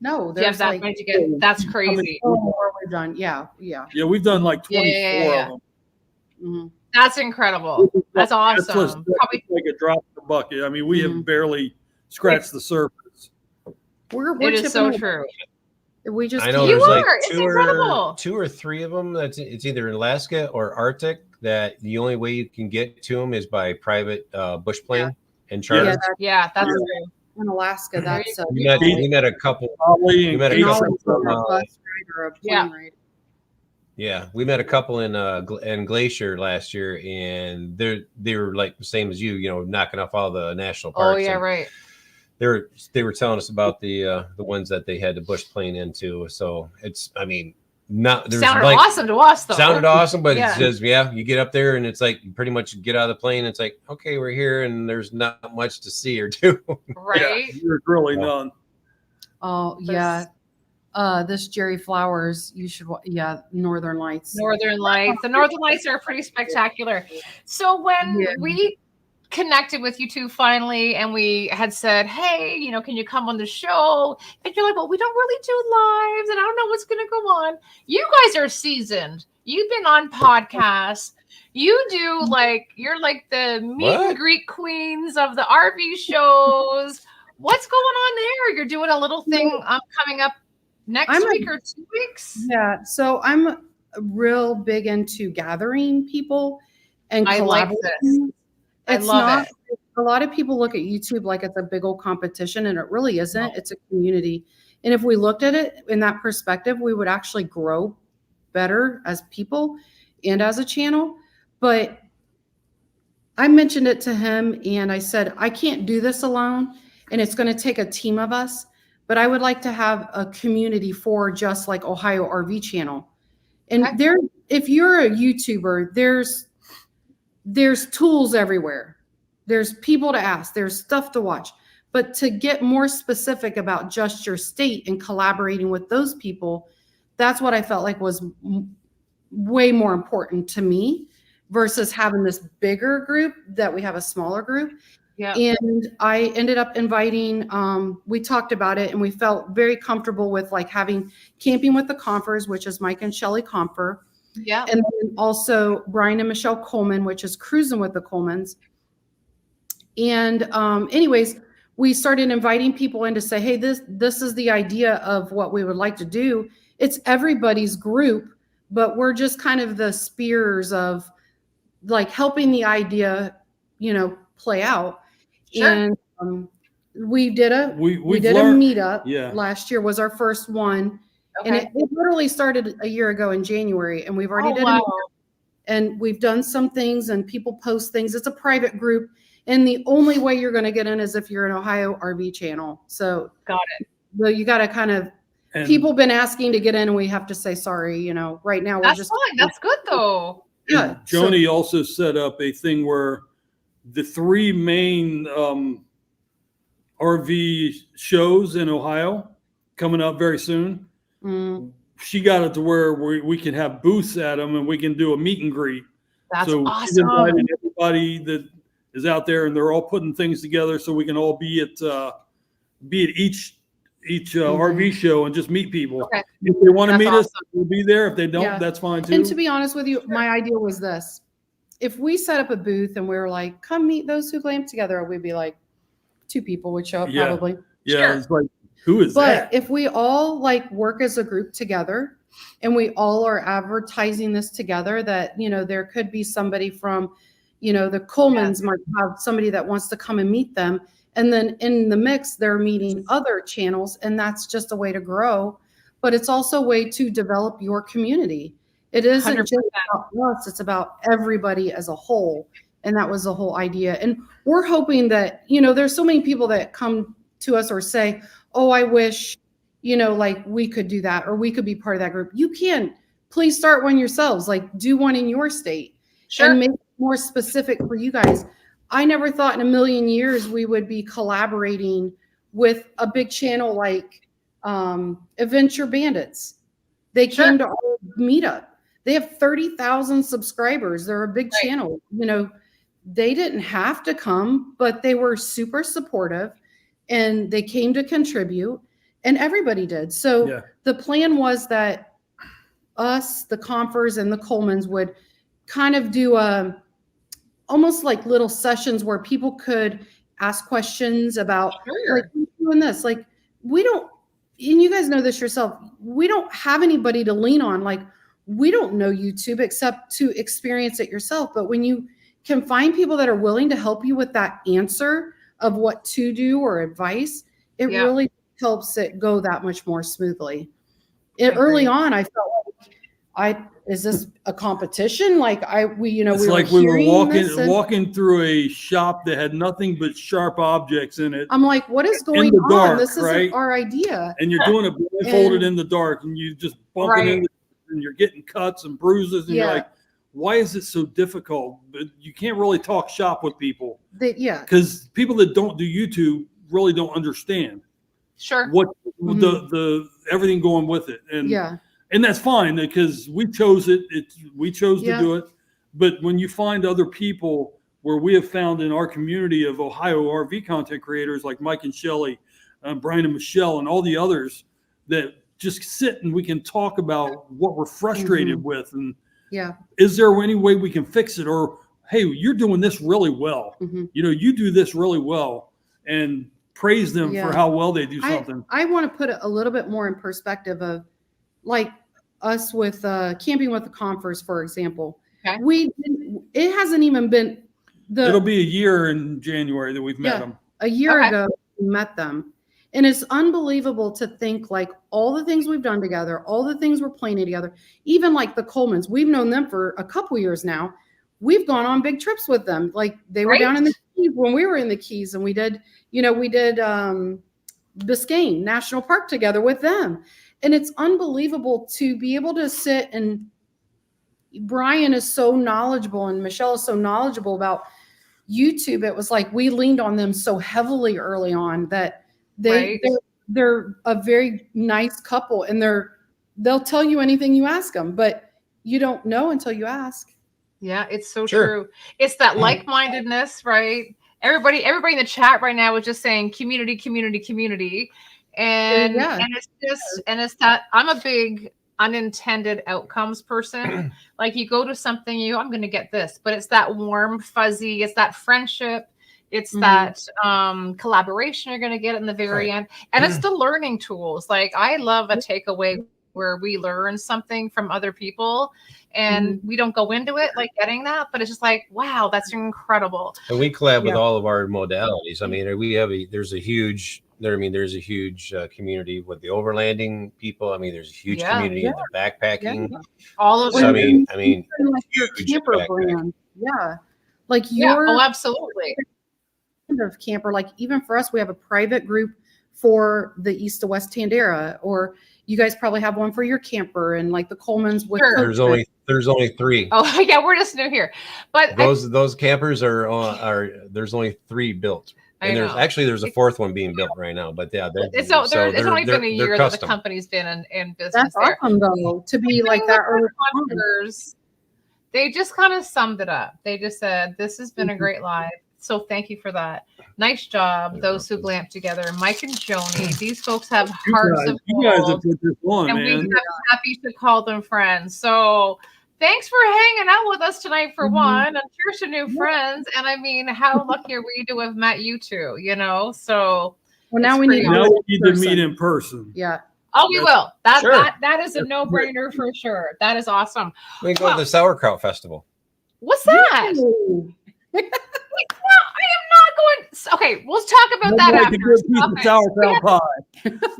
No, there's that many to get. That's crazy. We're done. Yeah. Yeah, we've done like 24 of them. Mm-hmm. That's incredible. That's awesome. Probably like a drop in the bucket. I mean, we have barely scratched the surface. It is so true. We just I know there's like 2 or 3 of them. It's either in Alaska or Arctic that the only way you can get to them is by private bush plane and charter. That's true. In Alaska, that's we met a couple. We met a couple in Glacier last year, and they were like the same as you, knocking off all the national parks. Oh yeah, right. They were telling us about the ones that they had to bush plane into. So it's, I mean, not sounded awesome to us though. Sounded awesome, but it's just you get up there and it's like you pretty much get out of the plane. It's like, okay, we're here, and there's not much to see or do. Right? There's really none. Oh yeah. This Jerry Flowers, you should Northern Lights. The Northern Lights are pretty spectacular. So when we connected with you two finally, and we had said, hey, can you come on the show? And you're like, well, we don't really do lives, and I don't know what's going to go on. You guys are seasoned. You've been on podcasts. You do you're like the meet and greet queens of the RV shows. what's going on there? You're doing a little thing coming up next week or 2 weeks? Yeah. So I'm real big into gathering people and collaborating. Like I love it. A lot of people look at YouTube like it's a big old competition, and it really isn't. No. It's a community. And if we looked at it in that perspective, we would actually grow better as people and as a channel. But I mentioned it to him and I said, I can't do this alone, and it's going to take a team of us, but I would like to have a community for just like Ohio RV channel. And if you're a YouTuber, there's tools everywhere. There's people to ask, there's stuff to watch, but to get more specific about just your state and collaborating with those people, that's what I felt like was way more important to me versus having this bigger group that we have a smaller group. Yeah. And I ended up inviting, we talked about it and we felt very comfortable with like having Camping with the Confers, which is Mike and Shelly Confer. Yeah. And then also Brian and Michelle Coleman, which is Cruising with the Colemans. And anyways, we started inviting people in to say, hey, this is the idea of what we would like to do. It's everybody's group, but we're just kind of the spears of like helping the idea, play out. Sure. And we did a meetup last year, was our first one. Okay. And it literally started a year ago in January, and we've already did it. And we've done some things and people post things. It's a private group. And the only way you're going to get in is if you're an Ohio RV channel. So got it. Well, you got to kind of, people been asking to get in and we have to say, sorry, right now we're just. Fine. That's good though. Yeah. Joni also set up a thing where the 3 main RV shows in Ohio coming up very soon. She got it to where we can have booths at them and we can do a meet and greet. That's so awesome. She's invited everybody that is out there, and they're all putting things together so we can all be at each RV show and just meet people. Okay. If they want to meet us, we'll be there. If they don't, that's fine too. And to be honest with you, my idea was this: if we set up a booth and we were like, "Come meet those who glamp together," we'd be like, 2 people would show up probably. Yeah, sure. It's like, who is that? But if we all like work as a group together, and we all are advertising this together, that there could be somebody from the Colemans might have somebody that wants to come and meet them. And then in the mix, they're meeting other channels, and that's just a way to grow. But it's also a way to develop your community. It isn't 100%. Just about us, it's about everybody as a whole. And that was the whole idea. And we're hoping that, there's so many people that come to us or say, oh, I wish, like we could do that, or we could be part of that group. You can. Please start one yourselves, like do one in your state. Sure. And make it more specific for you guys. I never thought in a million years we would be collaborating with a big channel like Adventure Bandits. They came to our meetup. They have 30,000 subscribers. They're a big channel. They didn't have to come, but they were super supportive and they came to contribute, and everybody did. So the plan was that us, the Confers and the Colemans, would kind of do almost like little sessions where people could ask questions about like doing this. Like we don't, and you guys know this yourself, we don't have anybody to lean on. Like we don't know YouTube except to experience it yourself. But when you can find people that are willing to help you with that answer of what to do or advice, it really helps it go that much more smoothly. Early on, I felt like is this a competition? Like we were walking through a shop that had nothing but sharp objects in it. I'm like, what is going on? Dark, this isn't our idea. And you're doing it blindfolded in the dark, and you just bump it in, and you're getting cuts and bruises, and you're like, why is it so difficult? But you can't really talk shop with people. Because people that don't do YouTube really don't understand. Sure. What the everything going with it, and that's fine because we chose it. We chose to do it. But when you find other people, where we have found in our community of Ohio RV content creators like Mike and Shelly, Brian and Michelle, and all the others that just sit and we can talk about what we're frustrated with, and is there any way we can fix it? Or hey, you're doing this really well. You do this really well, and praise them Yeah. for how well they do something. I want to put it a little bit more in perspective of like us with Camping with the Confers, for example. Okay. It hasn't even been It'll be a year in January that we've met them. A year ago we met them. And it's unbelievable to think like all the things we've done together, all the things we're planning together, even like the Colemans, we've known them for a couple years now. We've gone on big trips with them. Like they were down in the Keys when we were in the Keys, and we did Biscayne National Park together with them. And it's unbelievable to be able to sit, and Brian is so knowledgeable and Michelle is so knowledgeable about YouTube. It was like we leaned on them so heavily early on that they're a very nice couple, and they'll tell you anything you ask them, but you don't know until you ask. Yeah, it's so true. It's that like-mindedness, right? Everybody in the chat right now is just saying community, community, community. And it's that I'm a big unintended outcomes person. Like you go to something, I'm going to get this, but it's that warm, fuzzy, it's that friendship. It's that collaboration you're going to get in the very end. And it's the learning tools. Like I love a takeaway where we learn something from other people and we don't go into it like getting that, but it's just like, wow, that's incredible. And we collab with all of our modalities. I mean, there's a huge community with the overlanding people. I mean, there's a huge community in the backpacking. All of so, I mean, like your camper brand. Yeah. Like absolutely. Of camper, like even for us, we have a private group for the East to West Tandera, or you guys probably have one for your camper, and like the Colemans with there's only 3. Oh yeah, we're just new here, but those campers are there's only 3 built, and there's a 4th one being built right now. But yeah, it's only been a year that the company's been in business. That's awesome though, to be like that early. They just kind of summed it up. They just said, "This has been a great live." So thank you for that. Nice job, those who Glamp Together. Mike and Joni. These folks have hearts of gold. You guys have put this on, and we're happy to call them friends. So thanks for hanging out with us tonight for one. And cheers to new friends. And I mean, how lucky are we to have met you two, So now we need to meet in person. Yeah. Oh, we will. That is a no-brainer for sure. That is awesome. We can go to the Sauerkraut Festival. What's that? I am not going. Okay, we'll talk about that after. Sauerkraut pie.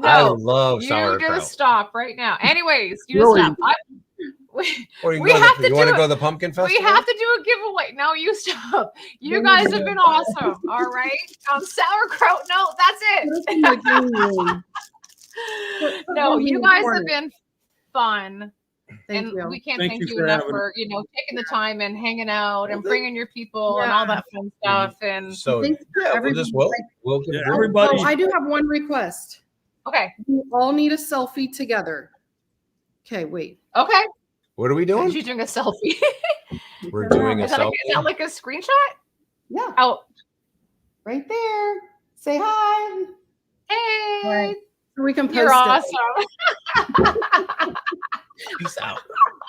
I love sauerkraut. You just stop right now. Anyways, you just stop. We have to go to the pumpkin festival? We have to do a giveaway. No, you stop. You guys have been awesome. All right. Sauerkraut. No, that's it. No, you guys have been fun. Thank you. We can't thank you enough for taking the time and hanging out and bringing your people and all that fun stuff. And so everybody. Oh, I do have one request. Okay. We all need a selfie together. Okay, wait. Okay. What are we doing? She's doing a selfie. We're doing a selfie. Is that like a screenshot? Yeah. Oh, right there. Say hi. Hey. Right. So we can post You're awesome. Peace out.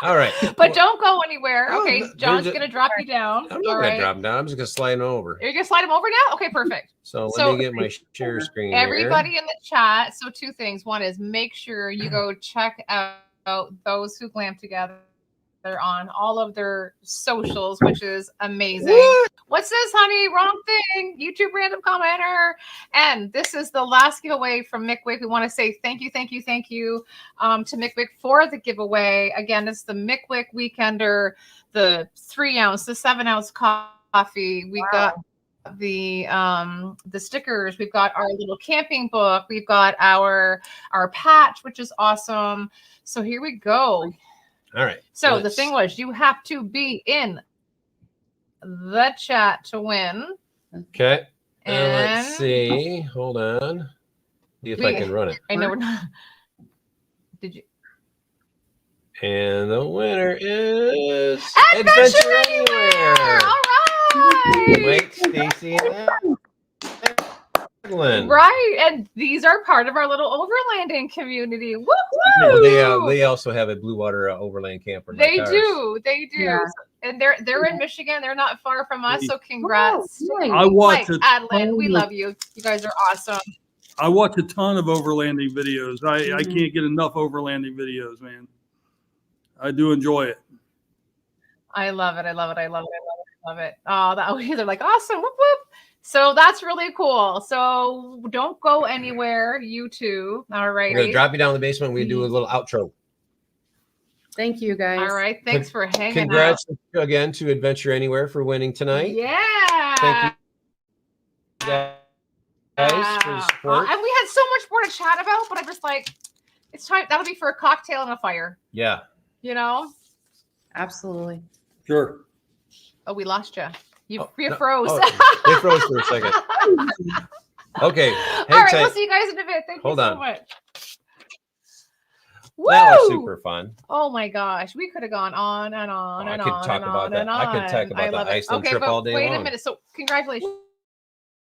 All right. But don't go anywhere. Okay. John's going to drop you down. I'm not going to drop him down. I'm just going to slide him over. You're going to slide him over now? Okay, perfect. So let me get my share screen. Everybody in the chat. So 2 things. One is make sure you go check out those who Glamp Together. They're on all of their socials, which is amazing. What's this, honey? Wrong thing. YouTube random commenter. And this is the last giveaway from Mickwick. We want to say thank you to Mickwick for the giveaway. Again, it's the Mickwick Weekender, the 3-ounce, the 7-ounce coffee. We've got the stickers. We've got our little camping book. We've got our patch, which is awesome. So here we go. All right. So the thing was, you have to be in the chat to win. Okay. And let's see. Hold on. See if I can run it. I know we're not. Did you? And the winner is Adventure Anywhere. All right. Mike, Stacy, and Right, and these are part of our little overlanding community. Woo Well, they also have a blue water overland camper. They do. Yeah. And they're in Michigan. They're not far from us. So congrats. I watch Mike, Adlin, we love you. You guys are awesome. I watch a ton of overlanding videos. I can't get enough overlanding videos, man. I do enjoy it. I love it. Oh, they're like awesome. Whoop whoop. So that's really cool. So don't go anywhere, you two. All right. We're gonna drop you down in the basement. We do a little outro. Thank you, guys. All right. Thanks for hanging Congrats again to Adventure Anywhere for winning tonight. Yeah. Thank you guys for the support. And we had so much more to chat about, but I'm just like, it's time. That'll be for a cocktail and a fire. Yeah. You know? Absolutely. Sure. Oh, we lost you. You froze. They froze for a second. Okay. All right. We'll see you guys in a bit. Thank you so much. Woo! That was super fun. Oh my gosh, we could have gone on and on and on. I could talk about that. I could talk about the Iceland trip all day long. Wait a minute. So congratulations.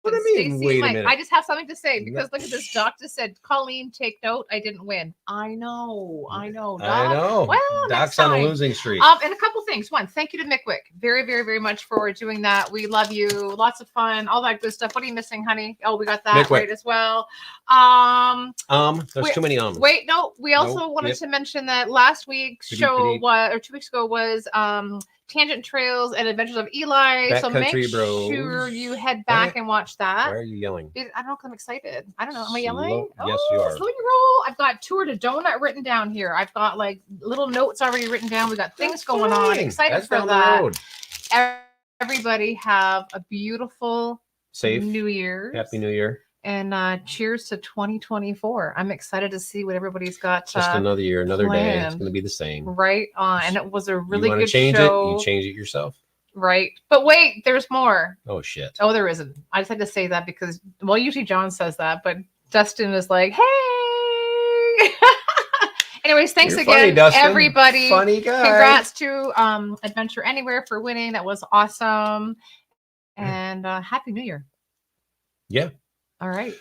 What do you mean? Stacey, Wait a Mike, minute. I just have something to say because look at this. Doc just said, Colleen, take note. I didn't win. I know. Doc. I know. Well, Doc's on a losing streak. And a couple things. One, thank you to Mickwick. Very, very, very much for doing that. We love you. Lots of fun. All that good stuff. What are you missing, honey? Oh, we got that Mickwick. right as well. There's too many ums. Wait, no. We also wanted to mention that last week's show was, or 2 weeks ago was Tangent Trails and Adventures of Eli. So make sure you head back and watch that. Why are you yelling? I don't know because I'm excited. I don't know. Am I yelling? Yes, you are. Slow your roll. I've got Tour to Donut written down here. I've got like little notes already written down. We got things going on. Excited for that. Everybody have a beautiful, safe New Year. Happy New Year. And cheers to 2024. I'm excited to see what everybody's got. Just another year, another day. It's planned. going to be the same. Right on. And it was a really good change show. it, you change it yourself. Right. But wait, there's more. Oh, shit. Oh, there isn't. I just had to say that because, well, usually John says that, but Dustin is like, hey. Anyways, thanks again, funny, everybody. Funny guy. Congrats to Adventure Anywhere for winning. That was awesome. And Happy New Year. Yeah. All right.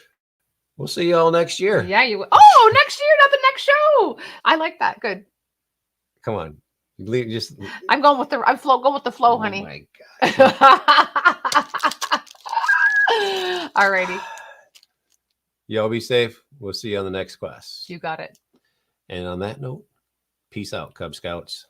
We'll see you all next year. Yeah, you will. Oh, next year, not the next show. I like that. Good. Come on. I'm going with going with the flow, honey. Oh my God. All righty. Y'all be safe. We'll see you on the next class. You got it. And on that note, peace out, Cub Scouts.